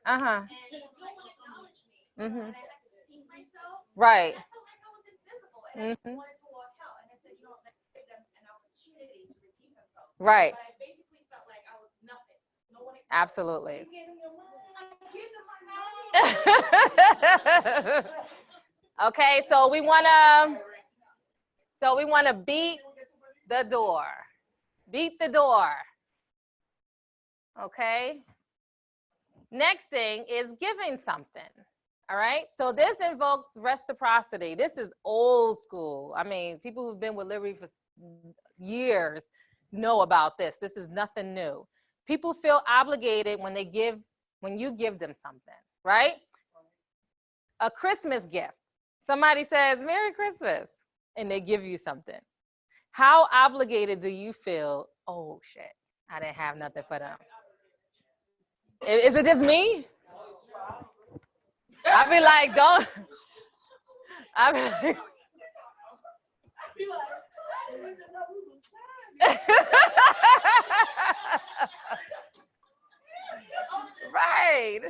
Uh-huh. Mm-hmm. Right. Mm-hmm. Right. Absolutely. Okay, so we wanna beat the door. Beat the door. Okay. Next thing is giving something. All right. So this invokes reciprocity. This is old school. I mean, people who've been with Liberty for years know about this. This is nothing new. People feel obligated when you give them something, right? A Christmas gift. Somebody says, Merry Christmas, and they give you something. How obligated do you feel? Oh shit, I didn't have nothing for them. Is it just me? I be like, don't. I be like, right.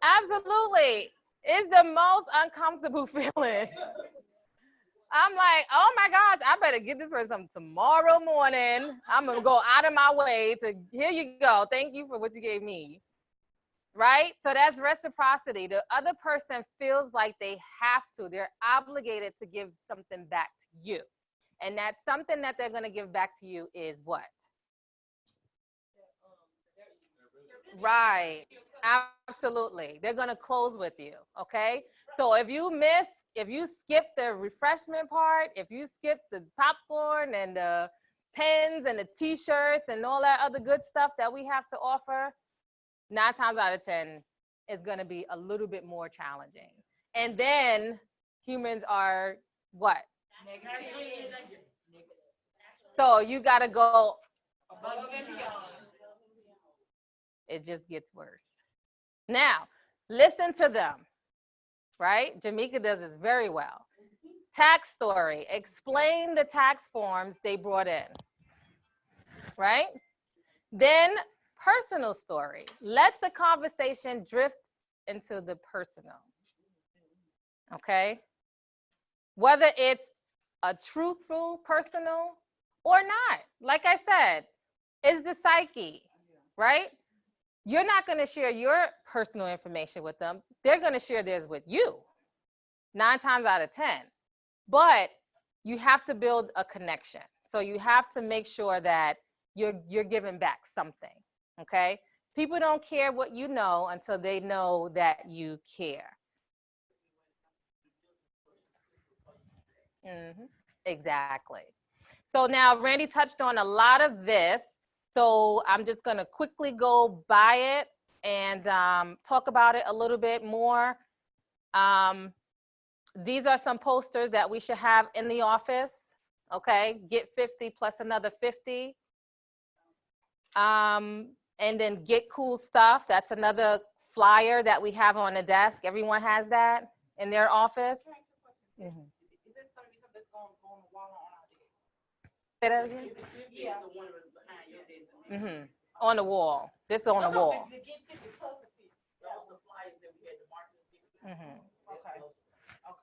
Absolutely. It's the most uncomfortable feeling. I'm like, oh my gosh, I better get this person something tomorrow morning. I'm going to go out of my way to, here you go. Thank you for what you gave me. Right? So that's reciprocity. The other person feels like they have to. They're obligated to give something back to you. And that something that they're going to give back to you is what? Right. Absolutely. They're going to close with you. Okay. So if you skip the refreshment part, if you skip the popcorn and the pens and the t-shirts and all that other good stuff that we have to offer, 9 times out of 10, it's going to be a little bit more challenging. And then humans are what? So you got to go. It just gets worse. Now, listen to them, right? Jamaica does this very well. Tax story. Explain the tax forms they brought in, right? Then personal story. Let the conversation drift into the personal, okay? Whether it's a truthful personal or not. Like I said, it's the psyche, right? You're not going to share your personal information with them. They're going to share theirs with you 9 times out of 10. But you have to build a connection. So you have to make sure that you're giving back something, okay? People don't care what you know until they know that you care. Exactly. So now Randy touched on a lot of this. So I'm just going to quickly go by it and talk about it a little bit more. These are some posters that we should have in the office. Okay, get 50 plus another 50. And then get cool stuff. That's another flyer that we have on the desk. Everyone has that in their office. Is this going to be something that's going on the wall on our desk? Say that again? Yeah, the one behind your desk. On the wall. This is on the wall. Get 50 plus the 50. Those are the flyers that we had to mark. Okay.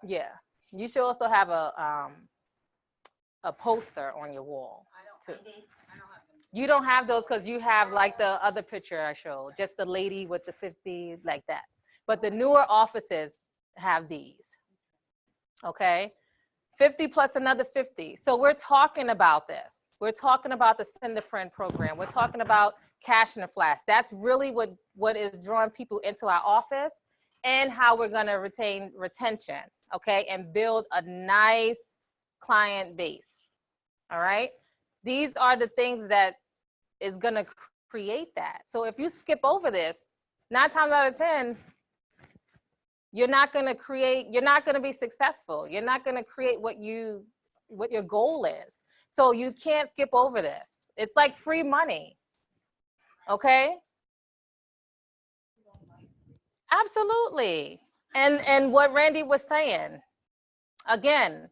Yeah. You should also have a poster on your wall too. You don't have those because you have like the other picture I showed, just the lady with the 50 like that. But the newer offices have these. Okay. 50 plus another 50. So we're talking about this. We're talking about the Send a Friend program. We're talking about Cash in a Flash. That's really what is drawing people into our office and how we're going to retain retention, okay, and build a nice client base. All right. These are the things that is going to create that. So if you skip over this, 9 times out of 10, you're not going to be successful. You're not going to create what your goal is. So you can't skip over this. It's like free money. Okay? Absolutely. And what Randy was saying, again,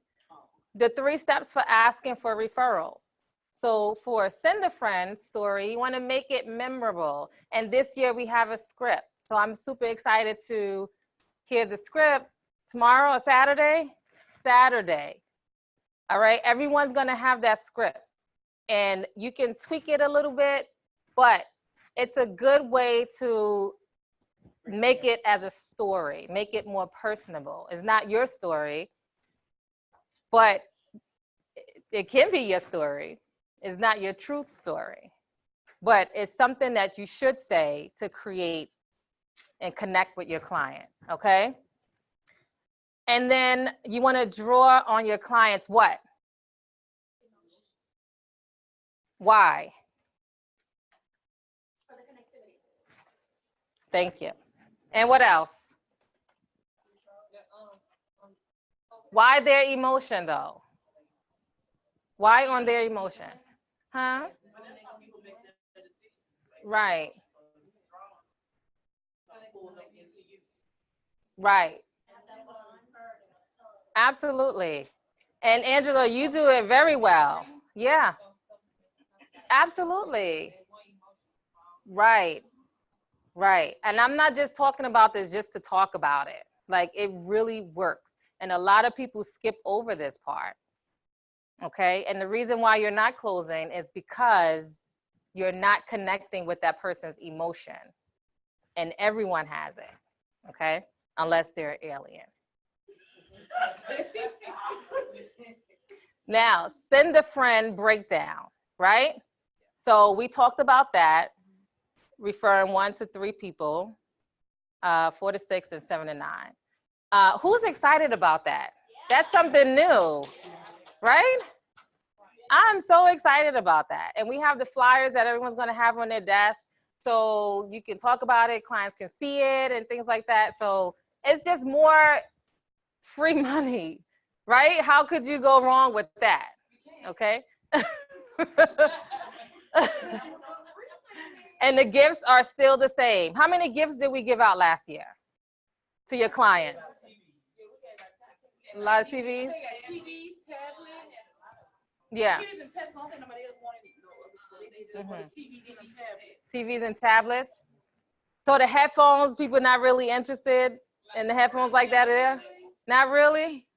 the 3 steps for asking for referrals. So for Send a Friend story, you want to make it memorable. And this year we have a script. So I'm super excited to hear the script tomorrow or Saturday. All right, everyone's going to have that script. And you can tweak it a little bit, but it's a good way to make it as a story, make it more personable. It's not your story, but it can be your story. It's not your truth story, but it's something that you should say to create and connect with your client, okay? And then you want to draw on your clients what? Why? For the connectivity. Thank you. And what else? Why their emotion though? Why on their emotion? Huh? But that's how people make their decisions. Right. Pull them into you. Right. Absolutely. And Angela, you do it very well. Yeah. Absolutely. Right. Right. And I'm not just talking about this just to talk about it. Like it really works. And a lot of people skip over this part. Okay. And the reason why you're not closing is because you're not connecting with that person's emotion. And everyone has it. Okay. Unless they're alien. Now, Send a Friend breakdown, right? So we talked about that, referring 1 to 3 people, 4 to 6, and 7 to 9. Who's excited about that? That's something new, right? I'm so excited about that. And we have the flyers that everyone's going to have on their desk. So you can talk about it, clients can see it and things like that. So it's just more free money, right? How could you go wrong with that? Okay. And the gifts are still the same. How many gifts did we give out last year to your clients? A lot of TVs? TVs, tablets. Yeah. TVs and tablets. I don't think nobody else wanted TVs and tablets. TVs and tablets. So the headphones, people not really interested in the headphones like that there? Not really?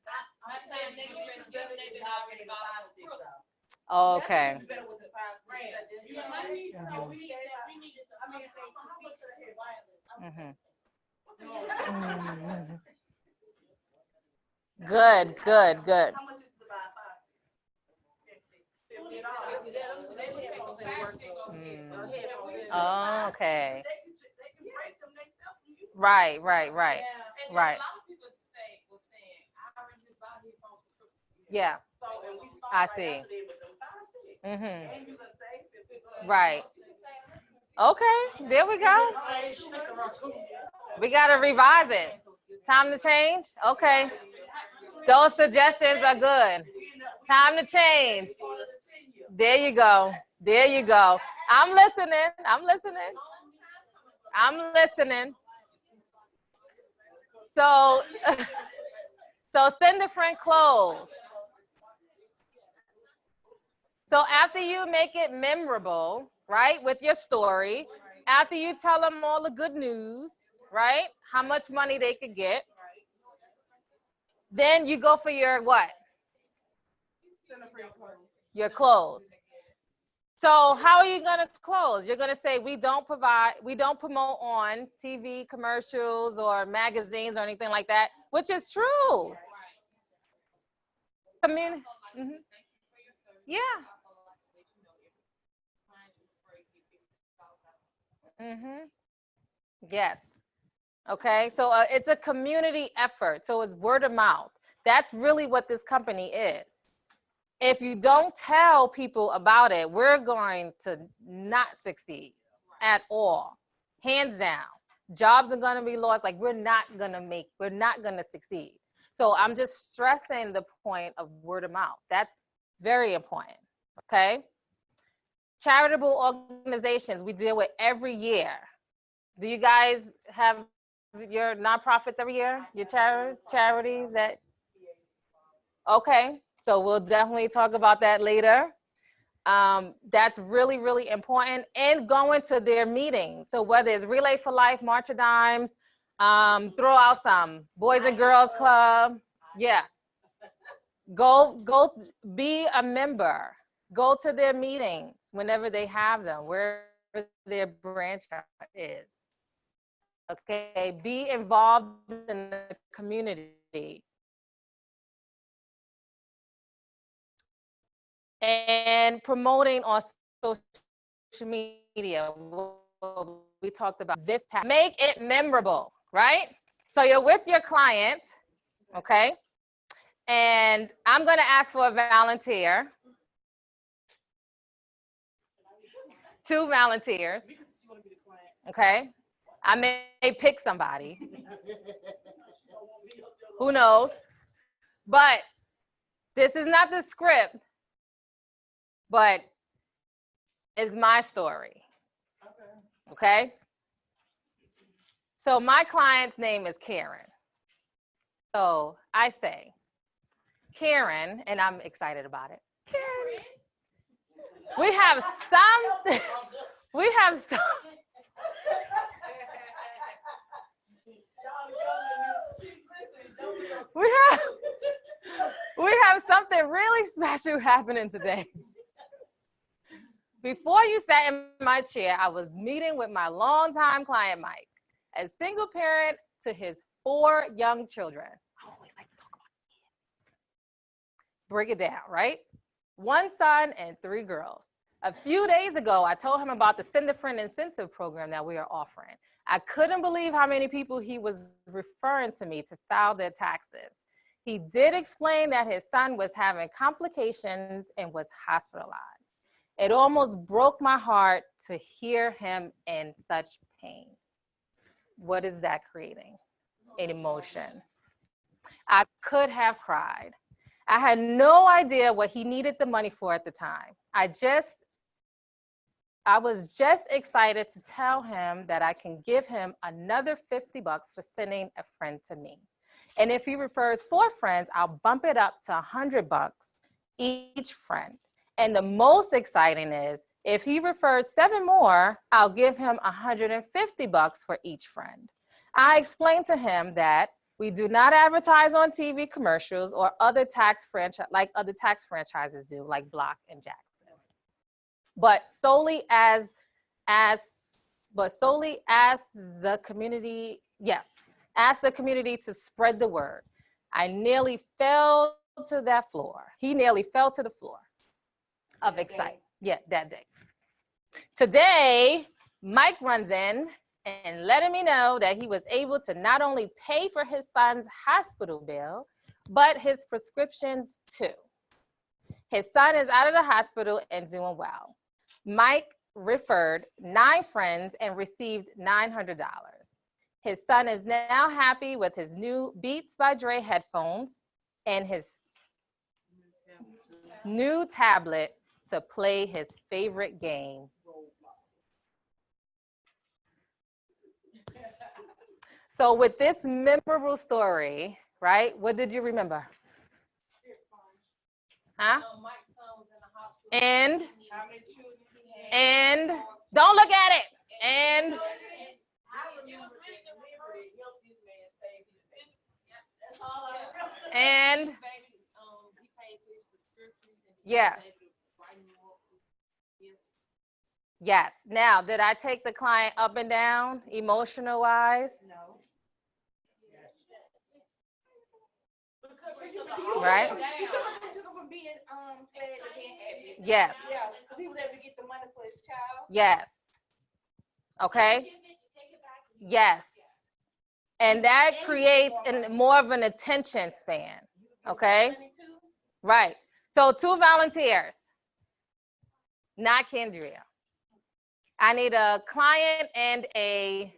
Oh, okay. Good, good, good. How much is the buy 5? Oh, okay. They can break them themselves from you. Right. And Right. a lot of people were saying, I already just bought headphones for Christmas. Yeah. So, and we start I right see. after that with them 5 sticks. Mm-hmm. And you can save $50. Right. Okay, there we go. We got to revise it. Time to change? Okay. Those suggestions are good. Time to change. There you go. There you go. I'm listening. So, so Send a Friend close. So after you make it memorable, right, with your story, after you tell them all the good news, right, how much money they could get, then you go for your what? Your close. So how are you going to close? You're going to say, we don't promote on TV commercials or magazines or anything like that, which is true. Community. Mm-hmm. Yeah. Mm-hmm. Yes. Okay. So it's a community effort. So it's word of mouth. That's really what this company is. If you don't tell people about it, we're going to not succeed at all. Hands down. Jobs are going to be lost. Like we're not going to succeed. So I'm just stressing the point of word of mouth. That's very important. Okay. Charitable organizations we deal with every year. Do you guys have your nonprofits every year? Your charities that? Okay. So we'll definitely talk about that later. That's really, really important, and going to their meetings. So whether it's Relay for Life, March of Dimes, throw out some Boys and Girls Club. Yeah. Go be a member. Go to their meetings whenever they have them, wherever their branch is. Okay. Be involved in the community. And promoting on social media. We talked about this time. Make it memorable, right? So you're with your client, okay? And I'm gonna ask for a volunteer. 2 volunteers, okay? I may pick somebody. Who knows? But this is not the script, but it's my story. Okay? So my client's name is Karen. So I say, Karen, and I'm excited about it. Karen. We have some. We have something really special happening today. Before you sat in my chair, I was meeting with my longtime client, Mike, a single parent to his 4 young children. I always like to talk about kids. Break it down, right? 1 son and 3 girls. A few days ago, I told him about the Send a Friend incentive program that we are offering. I couldn't believe how many people he was referring to me to file their taxes. He did explain that his son was having complications and was hospitalized. It almost broke my heart to hear him in such pain. What is that creating? An emotion. I could have cried. I had no idea what he needed the money for at the time. I was just excited to tell him that I can give him another $50 for sending a friend to me. And if he refers 4 friends, I'll bump it up to $100 each friend. And the most exciting is if he refers 7 more, I'll give him $150 for each friend. I explained to him that we do not advertise on TV commercials or other tax franchises do, like Block and Jackson. But solely as the community, yes, ask the community to spread the word. I nearly fell to that floor. He nearly fell to the floor of excitement. Yeah, that day. Today, Mike runs in and letting me know that he was able to not only pay for his son's hospital bill, but his prescriptions too. His son is out of the hospital and doing well. Mike referred 9 friends and received $900. His son is now happy with his new Beats by Dre headphones and his new tablet to play his favorite game. So with this memorable story, right, what did you remember? Huh? And don't look at it. And yeah. Yes. Now, did I take the client up and down, emotional wise? No. Right? You took him from being sad to being happy. Yes. Yeah, because he was able to get the money for his child. Yes. Okay. Yes. And that creates more of an attention span. Okay. Right. So 2 volunteers. Not Kendria. I need a client and a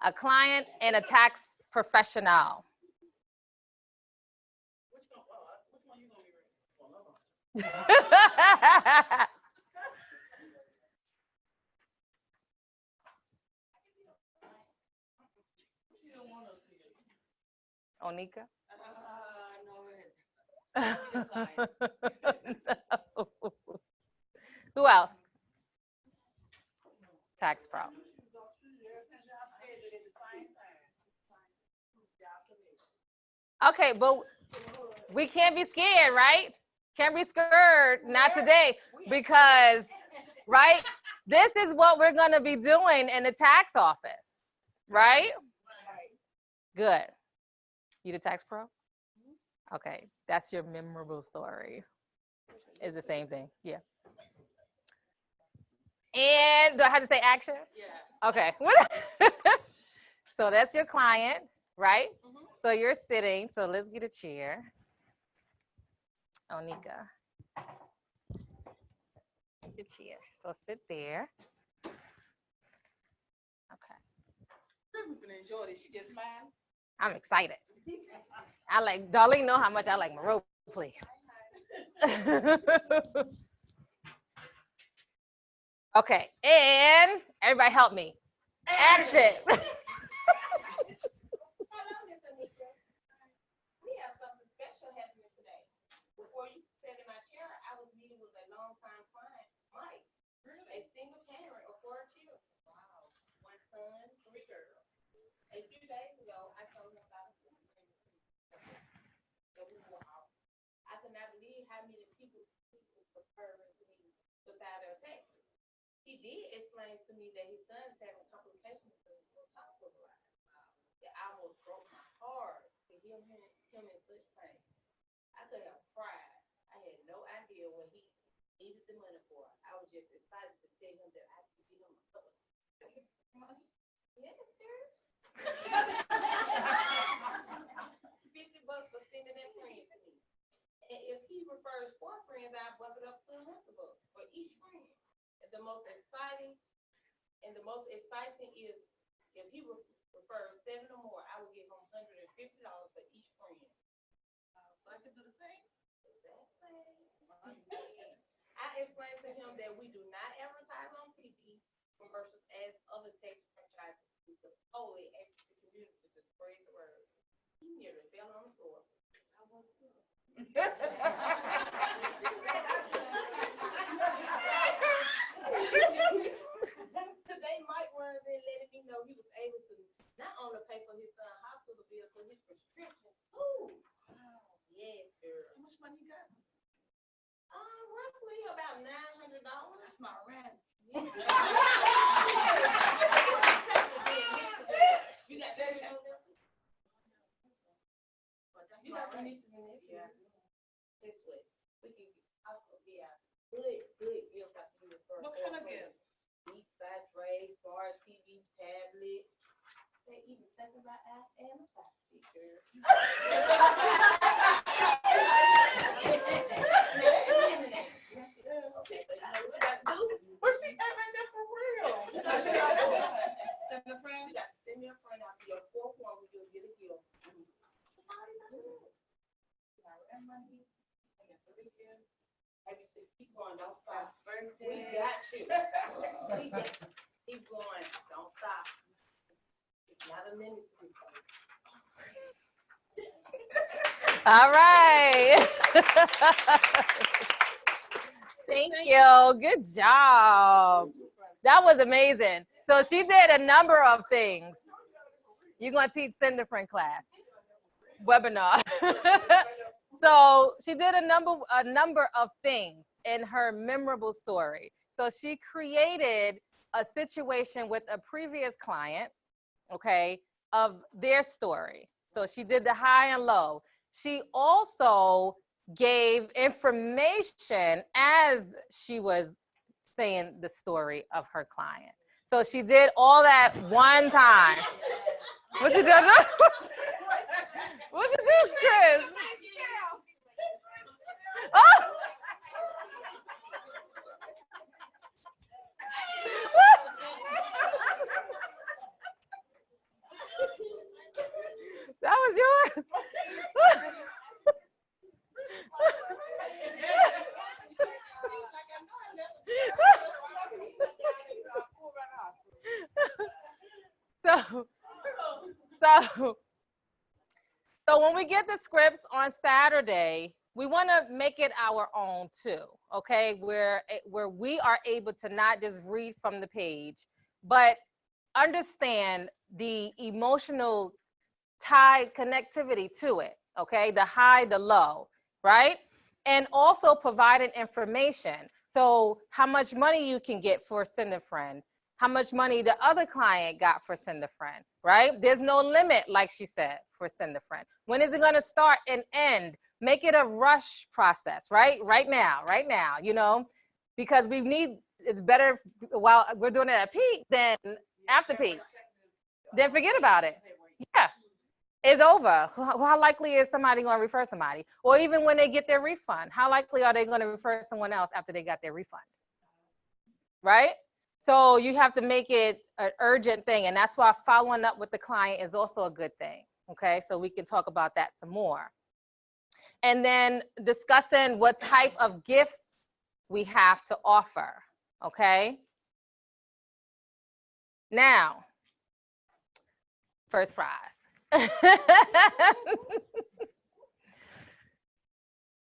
a client, and a tax professional. Which one you gonna be ready? You don't want us to. Onika? No. No. Who else? Tax pro. Okay, but we can't be scared, right? Can't be scared, not today, because, right? This is what we're gonna be doing in the tax office, right? Good. You the tax pro? Okay, that's your memorable story. It's the same thing, yeah. And do I have to say action? Yeah. Okay. So that's your client, right? So you're sitting. So let's get a chair. Onika. Your chair. So sit there. Okay. Karisma's gonna enjoy this. She just smiled. I'm excited. I like, Darlene know how much I like my role plays. Okay, and everybody help me. Action. Hello, Miss Anisha. We have something special happening today. Before you sat in my chair, I was meeting with a longtime client, Mike. A single parent of 4 children. Wow. 1 son, 3 girls. A few days ago, I told him about a school friend. So we were out. I could not believe how many people prefer to me without their taxes. He did explain to me that his son is having complications with hospitalized. It almost broke my heart to hear him in such pain. I could have cried. I had no idea what he needed the money for. I was just excited to tell him that I could give him a couple. Yes, sir. $50 for sending that friend to me. And if he refers 4 friends, I buck it up to $100 for each friend. And the most exciting is if he refers 7 or more, I will give him $150 for each friend. So I could do the same. I explained to him that we do not advertise on TV commercials as other tax franchises. We solely ask the community to spread the word. He nearly fell on the floor. I want to. Today, Mike was in letting me know he was able to not only pay for his son's hospital bill, but his prescriptions too. Wow. Yes, girl. How much money you got? Roughly about $900. That's my rent. You got that? You got some nieces and nephews? Yeah. Guess what? We can also get out good gifts after you refer. What kind of gifts? Beats by Dre, smart TV, tablet. They even talking about and a plastic, girl. Yes, she does. Okay, so you know what you got to do? But she having that for real. Send a friend. You got to send me a friend out for your 4th one where you'll get a gift. Keep going, don't stop. Last birthday. We got you. We got you. Keep going, don't stop. It's not a limit to this. All right. Thank you. Good job. That was amazing. So she did a number of things. You're going to teach Send a Friend class webinar. So she did a number of things in her memorable story. So she created a situation with a previous client, okay, of their story. So she did the high and low. She also gave information as she was saying the story of her client. So she did all that one time. What you do? What you do, Chris? Oh! So, so, so when we get the scripts on Saturday, we want to make it our own too, okay? Where we are able to not just read from the page, but understand the emotional tie connectivity to it, okay? The high, the low, right? And also providing information. So how much money you can get for send a friend, how much money the other client got for send a friend, right? There's no limit, like she said, for send a friend. When is it gonna start and end? Make it a rush process, right? Right now, you know, because we need, it's better while we're doing it at peak than after peak. Then forget about it. Yeah, it's over. How likely is somebody going to refer somebody? Or even when they get their refund, how likely are they going to refer someone else after they got their refund? Right? So you have to make it an urgent thing. And that's why following up with the client is also a good thing. Okay, so we can talk about that some more. And then discussing what type of gifts we have to offer. Okay? Now, first prize.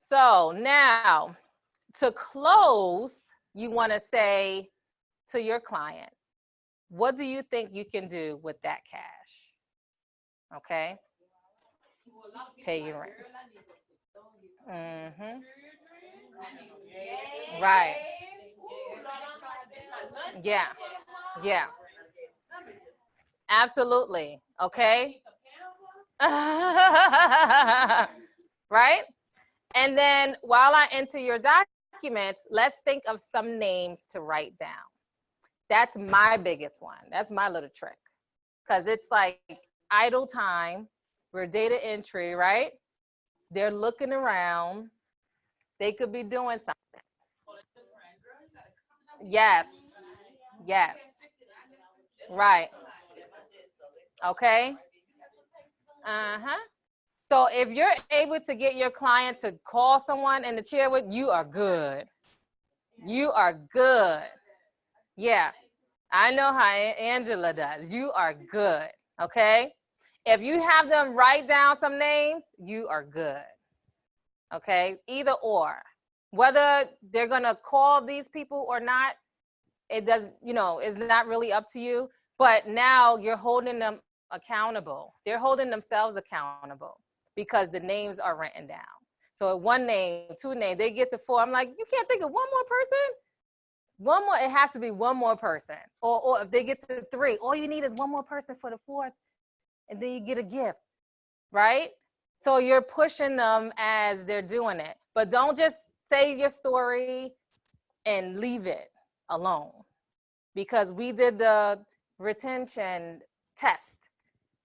So now, to close, you want to say to your client, what do you think you can do with that cash? Okay? Pay your rent. Mm-hmm. Right. Yeah. Yeah. Absolutely. Okay? Right? And then while I enter your documents, let's think of some names to write down. That's my biggest one. That's my little trick. Because it's like idle time. We're data entry, right? They're looking around. They could be doing something. Yes. Yes. Right. Okay. Uh-huh. So if you're able to get your client to call someone in the chair with, you are good. You are good. Yeah. I know how Angela does. You are good. Okay. If you have them write down some names, you are good. Okay. Either or. Whether they're going to call these people or not, it does, you know, it's not really up to you. But now you're holding them accountable. They're holding themselves accountable because the names are written down. So one name, two names, they get to four. I'm like, you can't think of one more person? One more, it has to be one more person. Or if they get to three, all you need is one more person for the fourth, and then you get a gift, right? So you're pushing them as they're doing it. But don't just say your story and leave it alone. Because we did the retention test,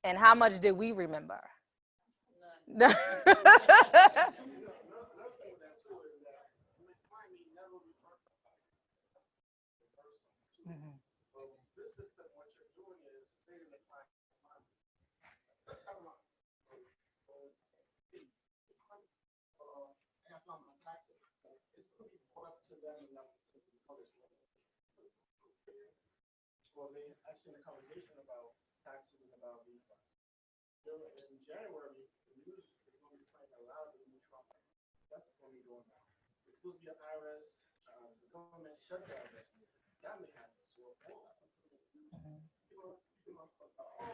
and how much did we remember? Another thing with that too is that my client may never refer to the person. So this system, what you're doing is saving the client's money. Let's have a I got found my taxes. It could be brought up to them and well, they actually in a conversation about taxes and about refunds. In January, the news is going to be playing a lot of the new Trump. That's going to be going on. It's supposed to be an IRS, the government shutdown. That may happen. So, people are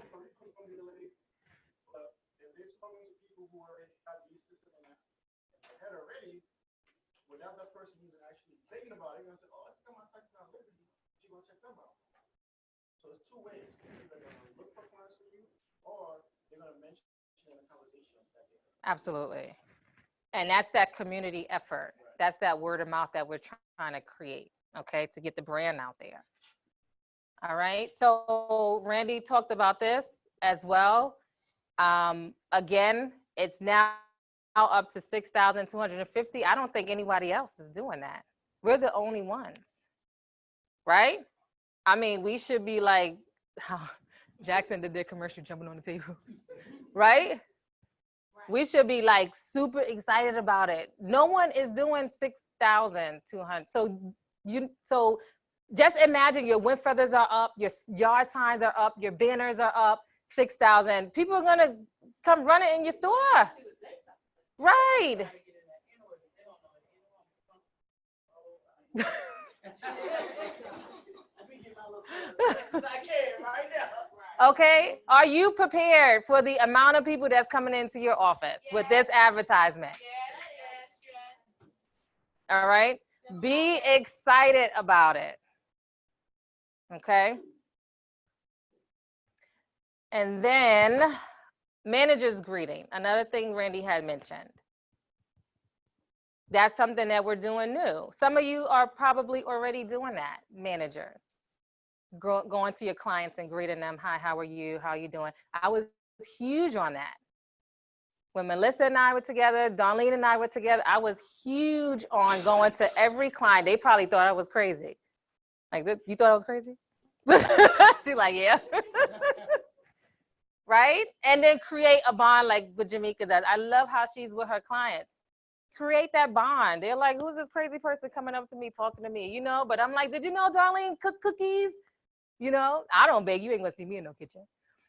going to be delayed. But if they're talking to people who already have these systems in their head already, without that person even actually thinking about it, they're going to say, oh, let's come on, talk about Liberty. You go check them out. So it's two ways. They're going to look for clients for you, or they're going to mention in a conversation. Absolutely. And that's that community effort. That's that word of mouth that we're trying to create, okay, to get the brand out there. All right. So Randy talked about this as well. Again, it's now up to 6,250. I don't think anybody else is doing that. We're the only ones, right? I mean, we should be like how Jackson did their commercial jumping on the table, right? We should be like super excited about it. No one is doing 6,200. So So just imagine your wind feathers are up, your yard signs are up, your banners are up, 6,000. People are gonna come running in your store. Right. Okay, are you prepared for the amount of people that's coming into your office with this advertisement? Yes. All right, be excited about it. Okay. And then manager's greeting, another thing Randy had mentioned. That's something that we're doing new. Some of you are probably already doing that, managers. Going to your clients and greeting them. Hi, how are you? How are you doing? I was huge on that. When Melissa and I were together, Darlene and I were together, I was huge on going to every client. They probably thought I was crazy. Like, you thought I was crazy? She's like, yeah. Right? And then create a bond like what Jamaica does. I love how she's with her clients. Create that bond. They're like, who's this crazy person coming up to me, talking to me, But I'm like, did you know Darlene cook cookies? I don't bake. You ain't gonna see me in no kitchen.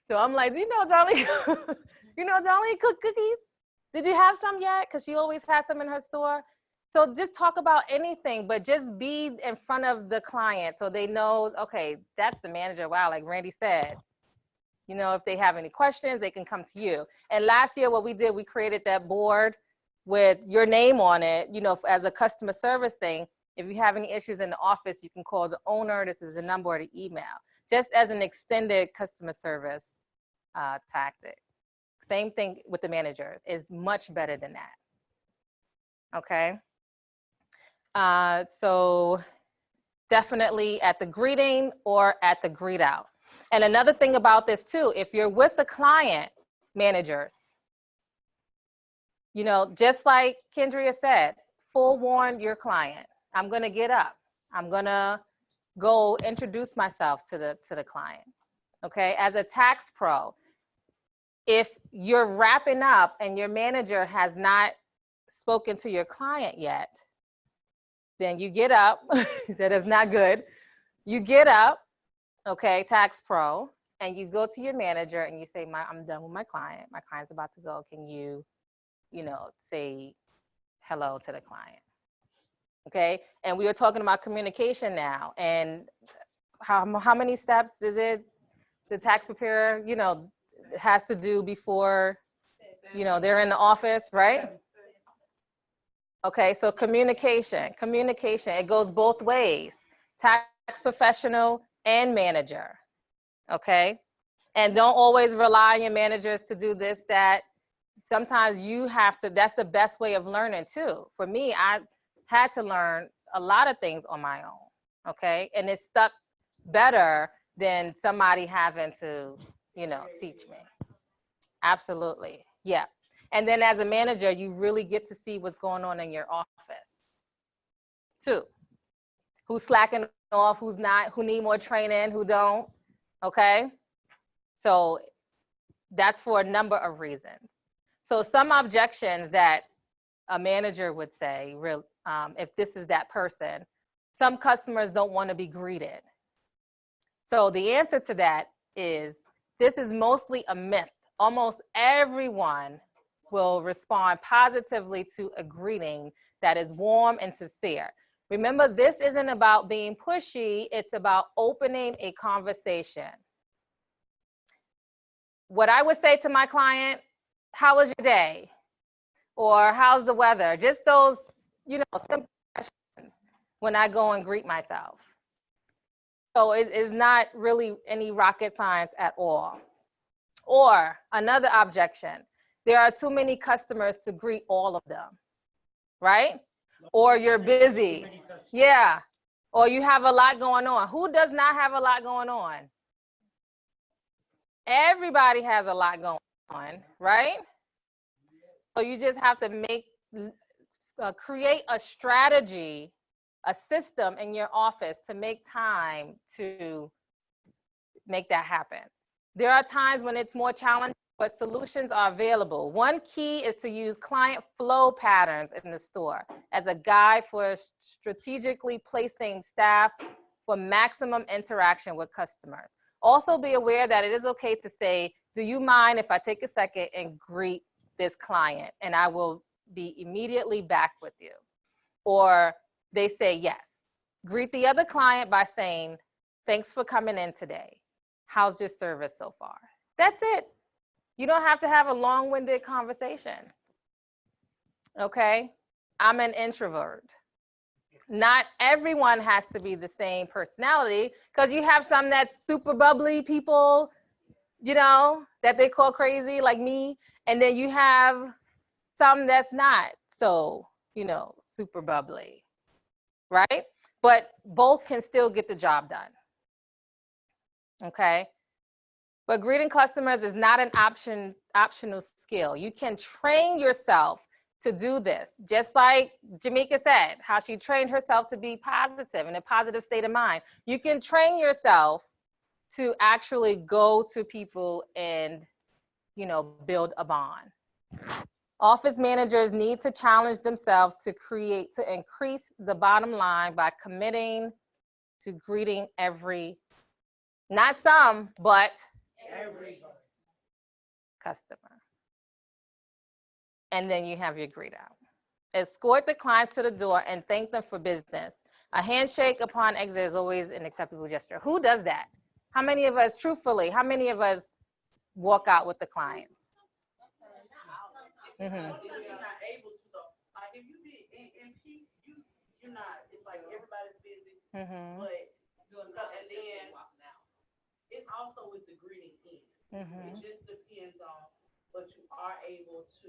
So I'm like, Darlene, Darlene cook cookies? Did you have some yet? Because she always has some in her store. So just talk about anything, but just be in front of the client so they know, okay, that's the manager. Wow, like Randy said. If they have any questions, they can come to you. And last year, what we did, we created that board with your name on it, as a customer service thing. If you have any issues in the office, you can call the owner. This is the number or the email, just as an extended customer service tactic. Same thing with the managers, is much better than that. Okay. So definitely at the greeting or at the greet out. And another thing about this too, if you're with a client, managers, just like Kendria said, forewarn your client. I'm going to get up. I'm going to go introduce myself to the client. Okay. As a tax pro, if you're wrapping up and your manager has not spoken to your client yet, then you get up. He said it's not good. You get up, okay, tax pro, and you go to your manager and you say, I'm done with my client. My client's about to go. Can you, say hello to the client? Okay. And we were talking about communication now, and how many steps is it the tax preparer, has to do before, they're in the office, right? Okay. So communication, it goes both ways, tax professional and manager. Okay. And don't always rely on your managers to do this, that. Sometimes you have to, that's the best way of learning too. For me, I had to learn a lot of things on my own, okay? And it stuck better than somebody having to, teach me. Absolutely, yeah. And then as a manager, you really get to see what's going on in your office too. Who's slacking off, who's not, who need more training, who don't, okay? So that's for a number of reasons. So some objections that a manager would say, if this is that person, some customers don't want to be greeted. So the answer to that is, this is mostly a myth. Almost everyone will respond positively to a greeting that is warm and sincere. Remember, this isn't about being pushy. It's about opening a conversation. What I would say to my client, how was your day? Or how's the weather? Just those, simple questions when I go and greet myself. So it's not really any rocket science at all. Or another objection, there are too many customers to greet all of them, right? Or you're busy. Yeah. Or you have a lot going on. Who does not have a lot going on? Everybody has a lot going on, right? So you just have to create a strategy, a system in your office to make time to make that happen. There are times when it's more challenging but solutions are available. One key is to use client flow patterns in the store as a guide for strategically placing staff for maximum interaction with customers. Also be aware that it is okay to say, do you mind if I take a second and greet this client and I will be immediately back with you? Or they say yes. Greet the other client by saying, thanks for coming in today. How's your service so far? That's it. You don't have to have a long-winded conversation. Okay? I'm an introvert. Not everyone has to be the same personality, because you have some that's super bubbly people, you know, that they call crazy, like me. And then you have some that's not so, you know, super bubbly, right? But both can still get the job done. Okay? But greeting customers is not an optional skill. You can train yourself to do this. Just like Jamaica said, how she trained herself to be positive, in a positive state of mind. You can train yourself to actually go to people and, you know, build a bond. Office managers need to challenge themselves to increase the bottom line by committing to greeting not some, but Everybody. customer. And then you have your greet out. Escort the clients to the door and thank them for business. A handshake upon exit is always an acceptable gesture. Who does that? How many of us, truthfully, how many of us walk out with the clients? You're not able to though. Like if you be in peak, you're not. It's like everybody's busy, but and then it's also with the greeting in. It just depends on what you are able to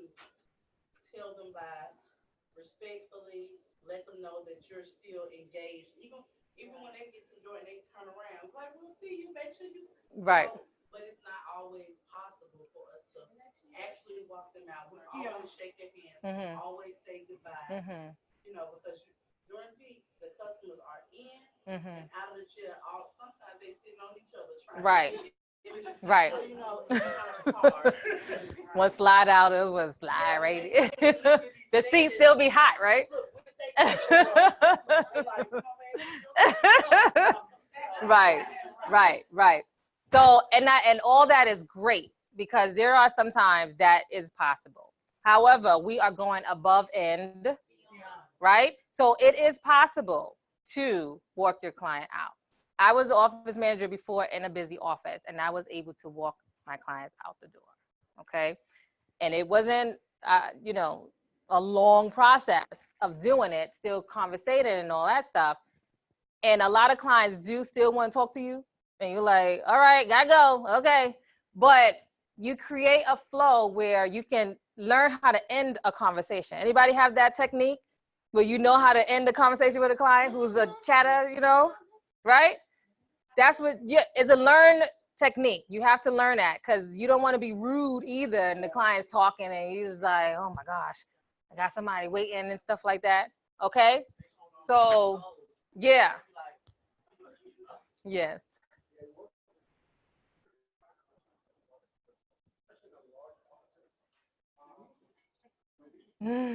tell them by respectfully, let them know that you're still engaged. Even when they get to the door and they turn around, like, we'll see you, make sure you. Right. But it's not always possible for us to actually walk them out. We always shake their hands, always say goodbye. You know, because during peak, the customers are in and out of the chair. Sometimes they sitting on each other trying to get it. Right. So, you know, it's kind of hard. One slide out, it was slide right. The seat still be hot, right? Right. So, and all that is great, because there are some times that is possible. However, we are going above end, right? So it is possible to walk your client out. I was the office manager before in a busy office, and I was able to walk my clients out the door, okay? And it wasn't, you know, a long process of doing it, still conversating and all that stuff. And a lot of clients do still want to talk to you, and you're like, all right, gotta go, okay. But you create a flow where you can learn how to end a conversation. Anybody have that technique where you know how to end a conversation with a client who's a chatter, you know, right? That's what, it's a learned technique. You have to learn that, because you don't want to be rude either, and the client's talking and you're just like, oh my gosh, I got somebody waiting and stuff like that, okay? So, yeah. Yes. And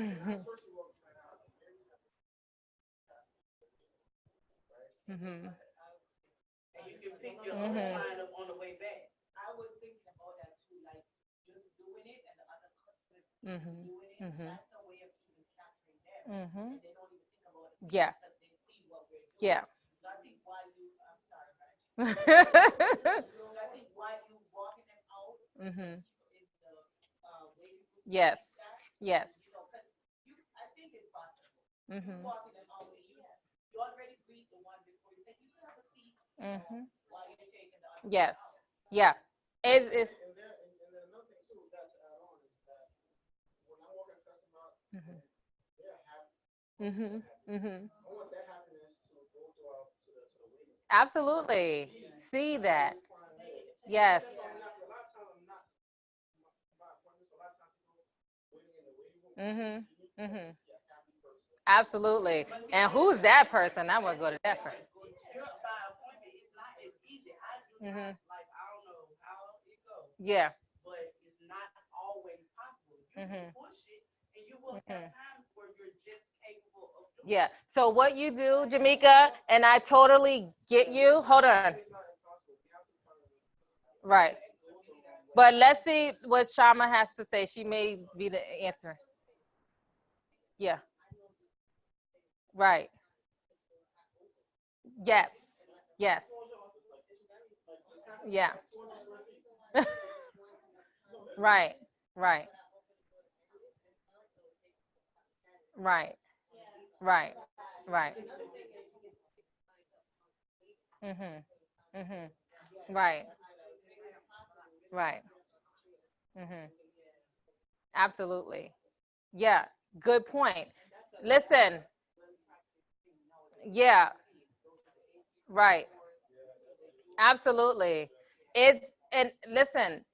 you can pick your other sign up on the way back. I was thinking about that too, like just doing it and the other customers doing it. That's a way of even capturing them. And they don't even think about it. Yeah. Because they see what we're doing. Yeah. So I think while I'm sorry, right? So I think while you walking them out, in the waiting room, Yes. you know, Yes. because I think it's possible. You walking them out, and you already greet the one before you say you should have a seat. While you're taking the other. Yes. Yeah. It's And then another thing too that to add on is that when I walk a customer out, they're happy. I want that happiness to go throughout to the waiting. absolutely. See that. Yes. A lot of times I'm not my appointments. A lot of times people waiting in the waiting room. See a happy person. Absolutely. And who's that person? I want to go to that person. By appointment, it's not as easy. I do not, like, I don't know how it goes, Yeah. but it's Mhm. push it, and you will have times where you're just capable of doing Yeah. So what you do, Jamaica, and I totally get you. Hold on. Right. But let's see what Shama has to say. She may be the answer. Yeah. Right. Yes. Yes. Yeah. Right. Right. Right. Right. Right. Mhm. Mhm. Right. Right. Mhm. Absolutely. Yeah. Good point. Listen. Yeah. Right. Absolutely. It's and listen,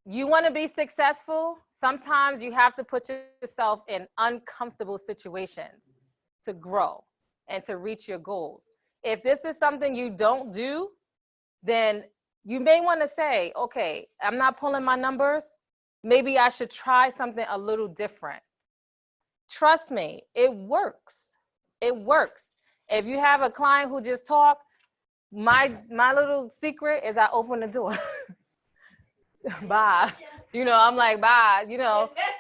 you want to be successful, sometimes you have to put yourself in uncomfortable situations to grow and to reach your goals. If this is something you don't do, then you may want to say, okay, I'm not pulling my numbers. Maybe I should try something a little different. Trust me, it works. It works. If you have a client who just talk, my little secret is I open the door. Bye. I'm like, bye.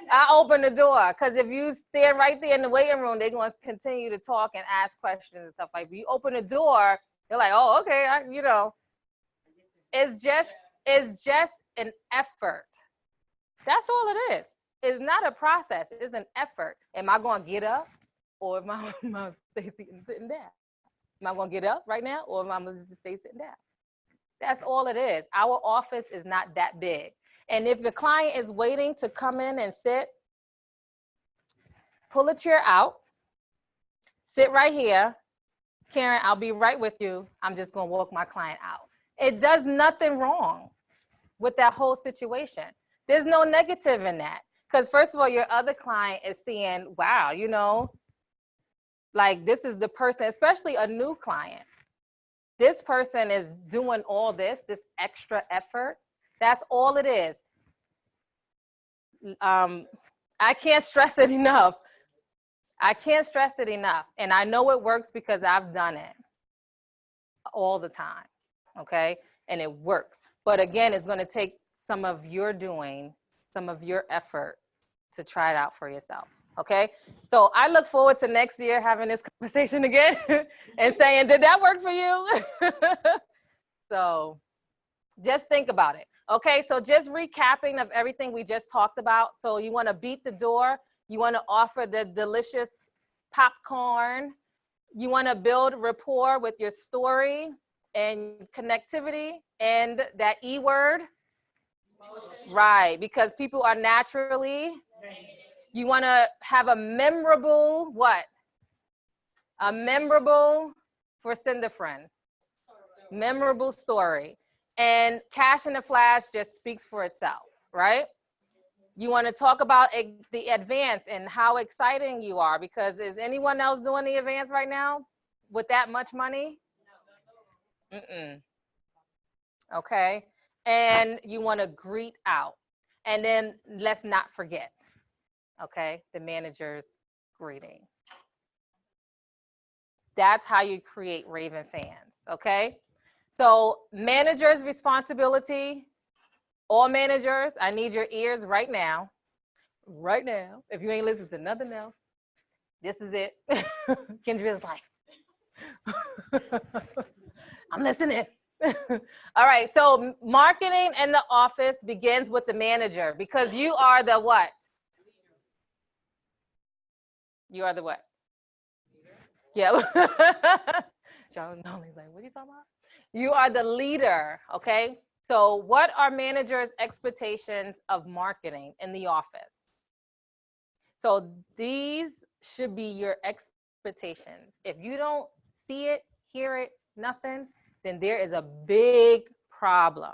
I open the door because if you stand right there in the waiting room, they're going to continue to talk and ask questions and stuff. Like, if you open the door, they're like, oh, okay. It's just an effort. That's all it is. It's not a process. It's an effort. Am I going to get up, or am I going to stay sitting down? Am I going to get up right now, or am I going to just stay sitting down? That's all it is. Our office is not that big. And if the client is waiting to come in and sit, pull a chair out, sit right here. Karen, I'll be right with you. I'm just going to walk my client out. It does nothing wrong with that whole situation. There's no negative in that. Because first of all, your other client is seeing, wow, like this is the person, especially a new client. This person is doing all this extra effort. That's all it is. I can't stress it enough. And I know it works because I've done it all the time. Okay. And it works. But again, it's going to take some of your doing, some of your effort to try it out for yourself. Okay. So I look forward to next year having this conversation again and saying, did that work for you? So just think about it. Okay, so just recapping of everything we just talked about. So you want to beat the door. You want to offer the delicious popcorn. You want to build rapport with your story and connectivity and that E word. Right, because people are naturally. You want to have a memorable what? A memorable for send a friend. Memorable story. And cash in the flash just speaks for itself, right? You want to talk about the advance and how exciting you are, because is anyone else doing the advance right now with that much money? Mm-mm. Okay. And you want to greet out. And then let's not forget, okay, the manager's greeting. That's how you create Raven fans, okay? So manager's responsibility, all managers, I need your ears right now. Right now. If you ain't listening to nothing else, this is it. Kendra's like, I'm listening. All right, so marketing in the office begins with the manager, because you are the what? You are the what? Yeah. John Nolly's like, what are you talking about? You are the leader, okay? So what are managers' expectations of marketing in the office? So these should be your expectations. If you don't see it, hear it, nothing, then there is a big problem,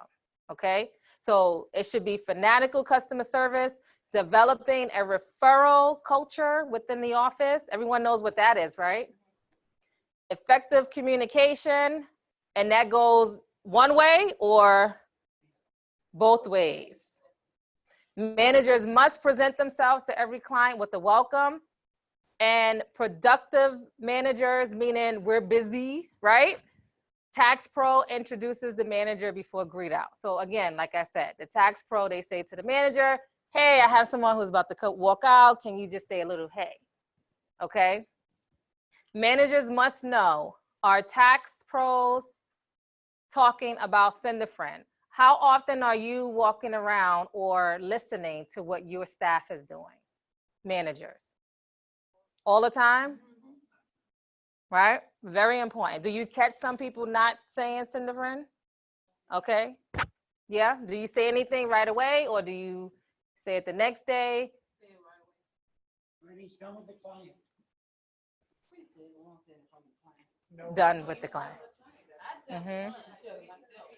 okay? So it should be fanatical customer service, developing a referral culture within the office. Everyone knows what that is, right? Effective communication, and that goes one way or both ways. Managers must present themselves to every client with a welcome. And productive managers, meaning we're busy, right? Tax Pro introduces the manager before greet out. So again, like I said, the Tax Pro, they say to the manager, hey, I have someone who's about to walk out. Can you just say a little hey? Okay. Managers must know, are Tax Pros talking about send a friend? How often are you walking around or listening to what your staff is doing? Managers. All the time? Right? Very important. Do you catch some people not saying send a friend? Okay. Yeah. Do you say anything right away or do you say it the next day? When he's done with the client. No. Done with the client. Mm-hmm.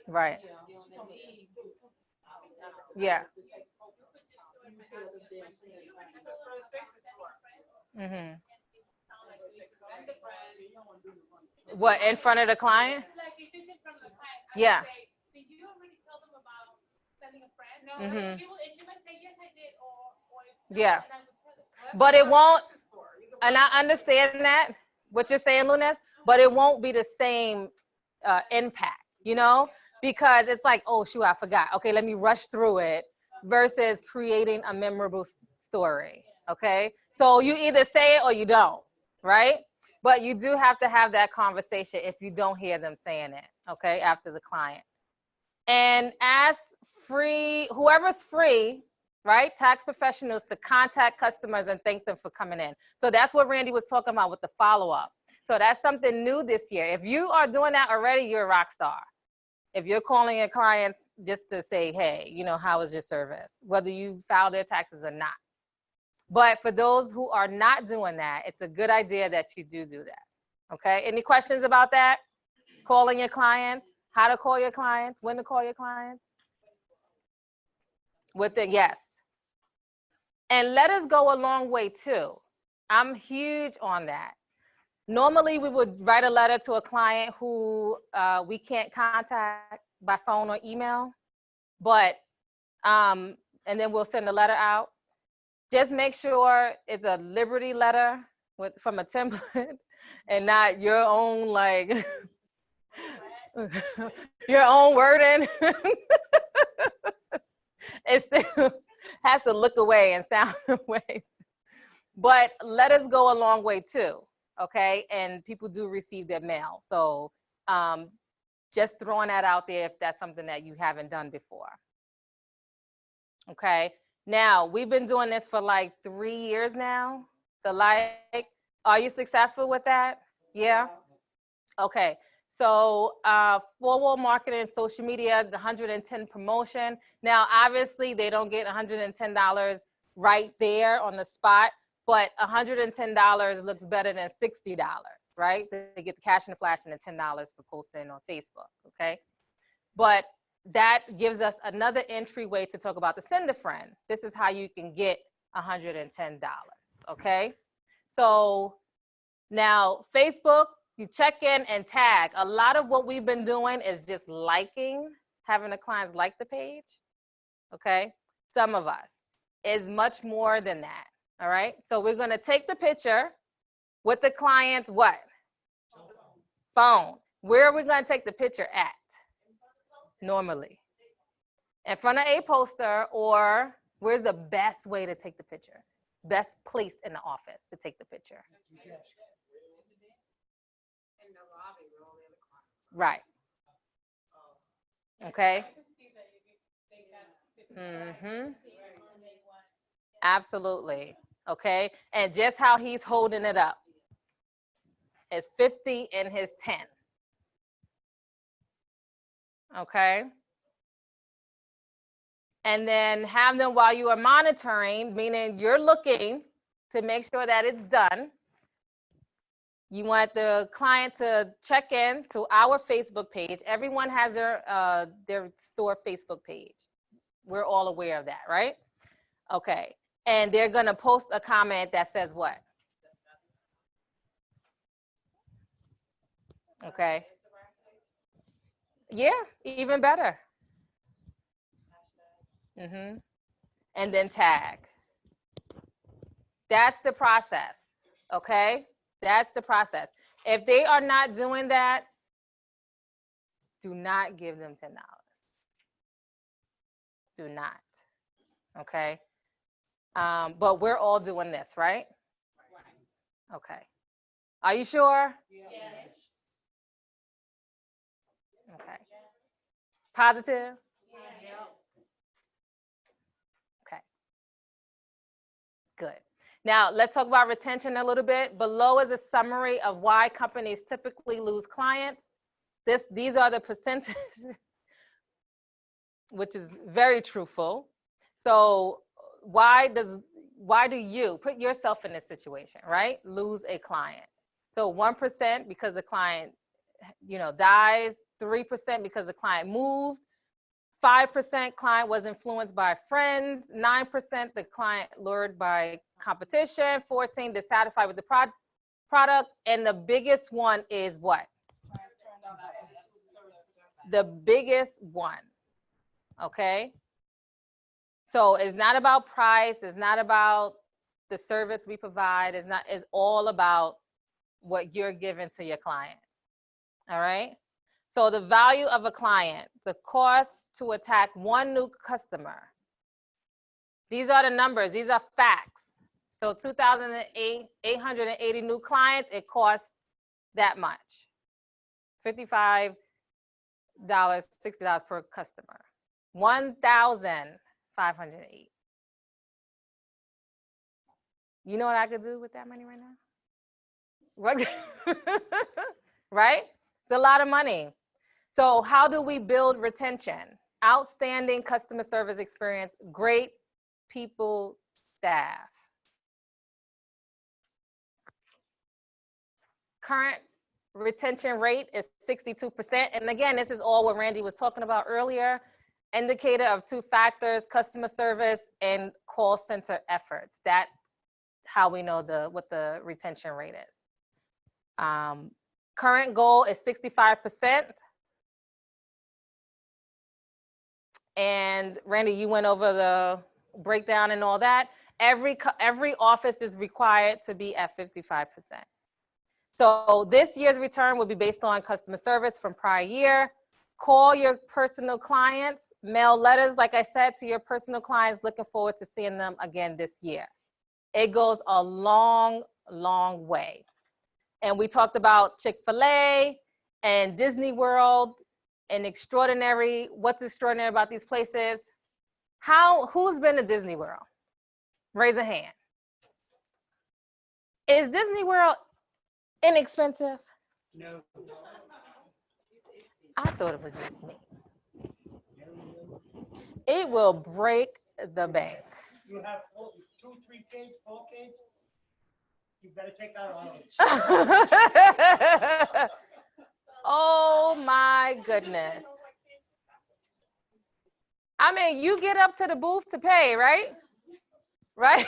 Right. Yeah. Mm-hmm. What, in front of the client? Yeah. Did you already tell them about sending a friend? No. Mhm. She might say, yes, I did, or Yeah. and I would tell them. But it won't, and I understand that, what you're saying, Lunes, but it won't be the same impact, you know? Because it's like, oh, shoot, I forgot. Okay, let me rush through it versus creating a memorable story, okay? So you either say it or you don't, right? But you do have to have that conversation if you don't hear them saying it, okay, after the client. And ask whoever's free, right, tax professionals to contact customers and thank them for coming in. So that's what Randy was talking about with the follow-up. So that's something new this year. If you are doing that already, you're a rock star. If you're calling your clients just to say, hey, you know, how was your service? Whether you filed their taxes or not. But for those who are not doing that, it's a good idea that you do that. Okay, any questions about that? Calling your clients, how to call your clients, when to call your clients? With the yes. And letters go a long way too. I'm huge on that. Normally we would write a letter to a client who we can't contact by phone or email, but, and then we'll send a letter out. Just make sure it's a Liberty letter from a template and not your own, like, your own wording. It still has to look away and sound away. But letters go a long way too, okay? And people do receive their mail. So just throwing that out there if that's something that you haven't done before. Okay, now we've been doing this for like 3 years now. Are you successful with that? Yeah? Okay, so forward marketing, social media, the 110 promotion. Now, obviously they don't get $110 right there on the spot, but $110 looks better than $60, right? They get the cash and the flash and the $10 for posting on Facebook, okay? But that gives us another entryway to talk about the send a friend. This is how you can get $110, okay? So now Facebook, you check in and tag. A lot of what we've been doing is just liking, having the clients like the page, okay? Some of us. Is much more than that, all right? So we're gonna take the picture with the client's what? Phone. Where are we gonna take the picture at? Normally. In front of a poster, or where's the best way to take the picture? Best place in the office to take the picture. Right. Okay. Mm-hmm. Absolutely. Okay. And just how he's holding it up. His 50 and his 10. Okay. And then have them while you are monitoring, meaning you're looking to make sure that it's done. You want the client to check in to our Facebook page. Everyone has their store Facebook page. We're all aware of that, right? Okay. And they're going to post a comment that says what? Okay. Yeah, even better. Mm-hmm. and then tag. That's the process, okay? That's the process. If they are not doing that, do not give them $10. Do not, okay? But we're all doing this, right? Okay. Are you sure? Yes. Okay. Positive? Yes. Okay. Good. Now, let's talk about retention a little bit. Below is a summary of why companies typically lose clients. These are the percentages, which is very truthful. So why do you put yourself in this situation, right? Lose a client. So 1% because the client, dies, 3% because the client moved, 5% client was influenced by friends, 9% the client lured by competition, 14 dissatisfied with the product, and the biggest one is what? The biggest one, okay? So it's not about price, it's not about the service we provide, it's all about what you're giving to your client, all right? So the value of a client, the cost to attack one new customer. These are the numbers, these are facts. So 2008, 880 new clients, it costs that much. $55, $60 per customer. 1,508. You know what I could do with that money right now? What? Right? It's a lot of money. So how do we build retention? Outstanding customer service experience, great people staff. Current retention rate is 62%. And again, this is all what Randy was talking about earlier. Indicator of 2 factors, customer service and call center efforts. That's how we know what the retention rate is. Current goal is 65%. And Randy, you went over the breakdown and all that. Every office is required to be at 55%. So this year's return will be based on customer service from prior year. Call your personal clients, mail letters, like I said, to your personal clients, looking forward to seeing them again this year. It goes a long, long way. And we talked about Chick-fil-A and Disney World and extraordinary. What's extraordinary about these places? Who's been to Disney World? Raise a hand. Is Disney World inexpensive? No. I thought it was just me. It will break the bank. You have 2, 3 kids, 4 kids. You better take out all of them. Oh my goodness. I mean, you get up to the booth to pay, right? Right?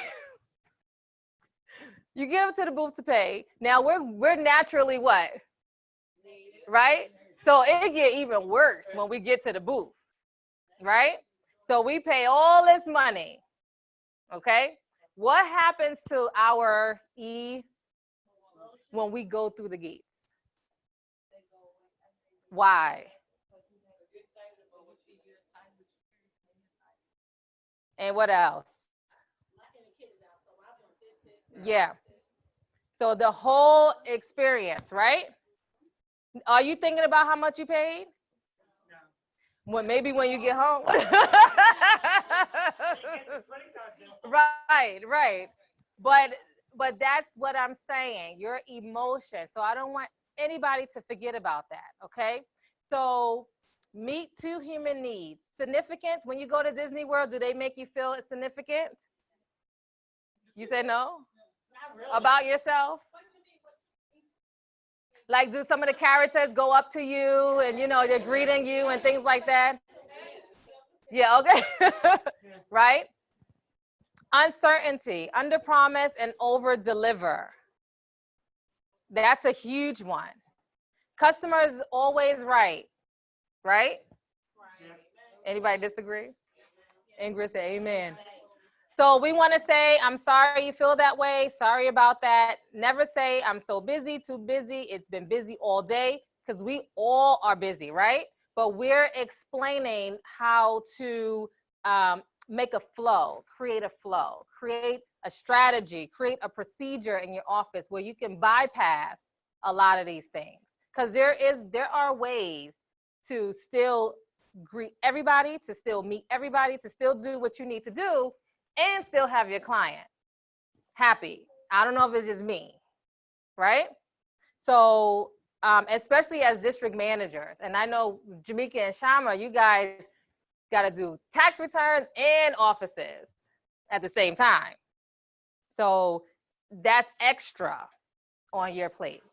You get up to the booth to pay. Now we're naturally what? Right? So it get even worse when we get to the booth, right? So we pay all this money, okay? What happens to our when we go through the gates? Why? And what else? Yeah. So the whole experience, right? Are you thinking about how much you paid? No. Well, maybe when you get home. Right. But that's what I'm saying. Your emotion. So I don't want anybody to forget about that. Okay. So meet 2 human needs. Significance. When you go to Disney World, do they make you feel significant? You said no? Not really. About yourself? Like, do some of the characters go up to you and, they're greeting you and things like that? Yeah, okay. Right? Uncertainty, under promise and over deliver. That's a huge one. Customer is always right? Yeah. Anybody disagree? Ingrid say amen. So we want to say, I'm sorry you feel that way. Sorry about that. Never say, I'm so busy, too busy. It's been busy all day, because we all are busy, right? But we're explaining how to make a flow, create a strategy, create a procedure in your office where you can bypass a lot of these things. Because there are ways to still greet everybody, to still meet everybody, to still do what you need to do, and still have your client happy. I don't know if it's just me, right? So, especially as district managers, and I know Jamaica and Shama, you guys got to do tax returns and offices at the same time. So that's extra on your plate.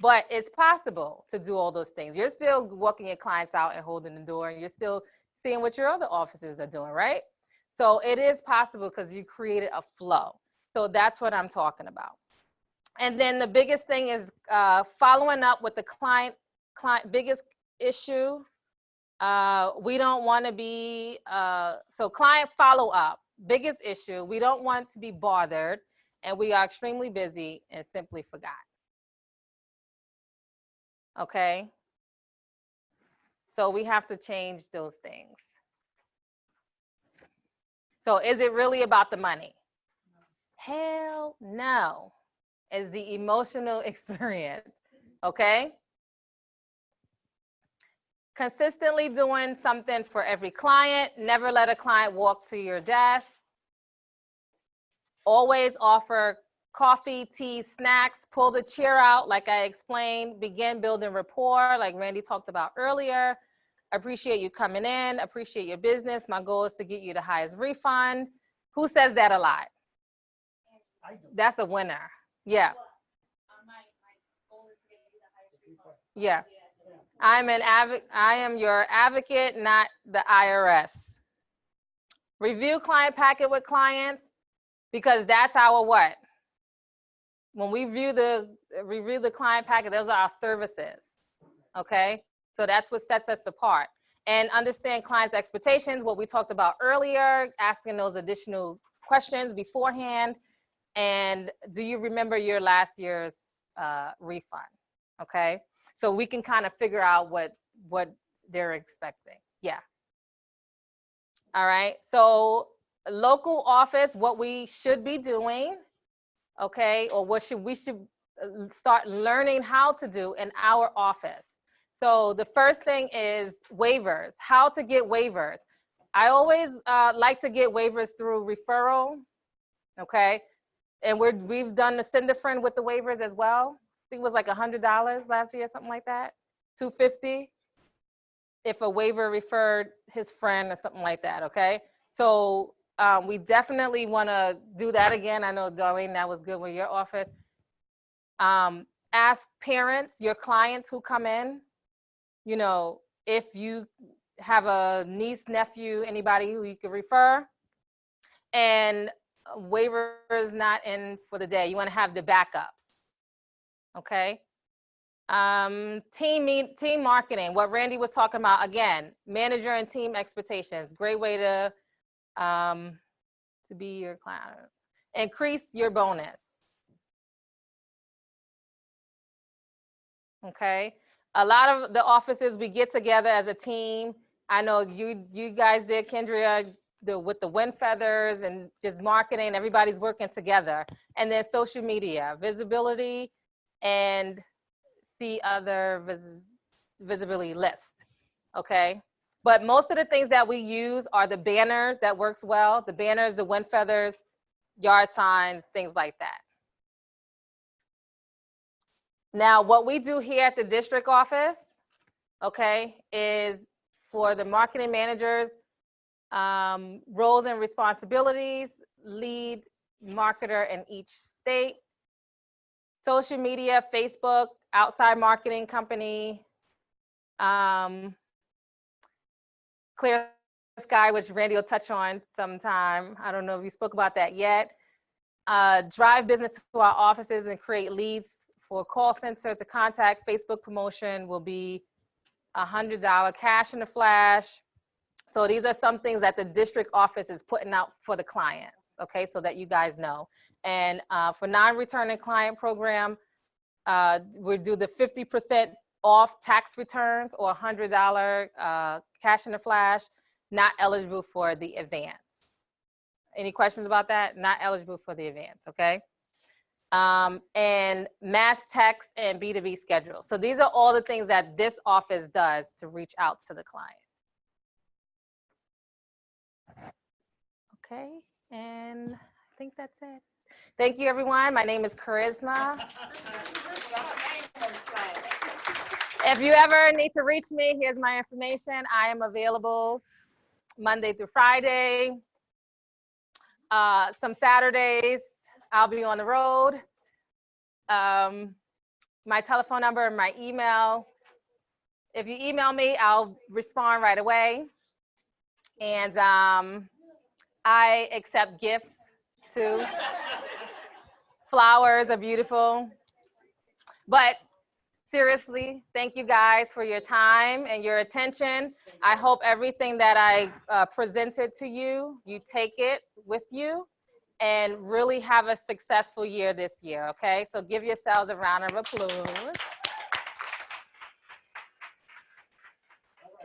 But it's possible to do all those things. You're still walking your clients out and holding the door, and you're still seeing what your other offices are doing, right? So it is possible because you created a flow. So that's what I'm talking about. And then the biggest thing is following up with the client biggest issue. We don't want to be, so client follow up, biggest issue. We don't want to be bothered, and we are extremely busy and simply forgot. Okay? So we have to change those things. So is it really about the money? Hell no. It's the emotional experience, okay? Consistently doing something for every client. Never let a client walk to your desk. Always offer coffee, tea, snacks. Pull the chair out, like I explained. Begin building rapport, like Randy talked about earlier. Appreciate you coming in. Appreciate your business. My goal is to get you the highest refund. Who says that a lot? I do. That's a winner. Yeah. Yeah. I am your advocate, not the IRS. Review client packet with clients, because that's our what? When we review the client packet, those are our services. Okay? So that's what sets us apart. And understand clients' expectations, what we talked about earlier, asking those additional questions beforehand. And do you remember your last year's refund? Okay? So we can kind of figure out what they're expecting. Yeah. All right. So local office, what we should be doing, okay, or what we should start learning how to do in our office. So the first thing is waivers, how to get waivers. I always like to get waivers through referral, okay? And we've done the send a friend with the waivers as well. I think it was like $100 last year, something like that, $250 if a waiver referred his friend or something like that, okay? So we definitely wanna do that again. I know, Darlene, that was good with your office. Ask parents, your clients who come in, you know, if you have a niece, nephew, anybody who you could refer, and waiver is not in for the day. You want to have the backups, okay? Team marketing, what Randy was talking about, again, manager and team expectations, great way to be your client. Increase your bonus, okay? A lot of the offices, we get together as a team. I know you guys did, Kendria, with the wind feathers and just marketing, everybody's working together. And then social media, visibility, and see other visibility list, okay? But most of the things that we use are the banners, that works well. The banners, the wind feathers, yard signs, things like that. Now, what we do here at the district office, okay, is for the marketing managers, roles and responsibilities, lead marketer in each state, social media, Facebook, outside marketing company, Clear Sky, which Randy will touch on sometime. I don't know if you spoke about that yet. Drive business to our offices and create leads for call center to contact. Facebook promotion will be $100 cash in the flash. So these are some things that the district office is putting out for the clients. okay, so that you guys know. And for non-returning client program, we do the 50% off tax returns or $100 cash in the flash, not eligible for the advance. Any questions about that? Not eligible for the advance, okay? And mass text and B2B schedule. So these are all the things that this office does to reach out to the client. Okay, and I think that's it. Thank you, everyone. My name is Karisma. If you ever need to reach me, here's my information. I am available Monday through Friday. Some Saturdays, I'll be on the road. My telephone number and my email. If you email me, I'll respond right away. And I accept gifts too. Flowers are beautiful. But seriously, thank you guys for your time and your attention. I hope everything that I presented to you, you take it with you and really have a successful year this year, okay? So give yourselves a round of applause. All right,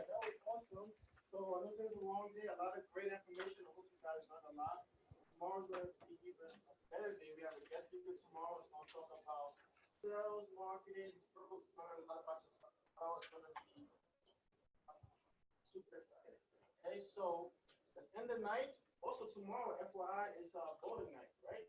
that was awesome. So I know today's a long day, a lot of great information. I hope you guys learned a lot. Tomorrow's going to be even a better day. We have a guest speaker tomorrow. It's going to talk about sales, marketing, learn a lot about this stuff. It's going to be super exciting. Okay, so let's end the night. Also tomorrow, FYI, is voting night, right?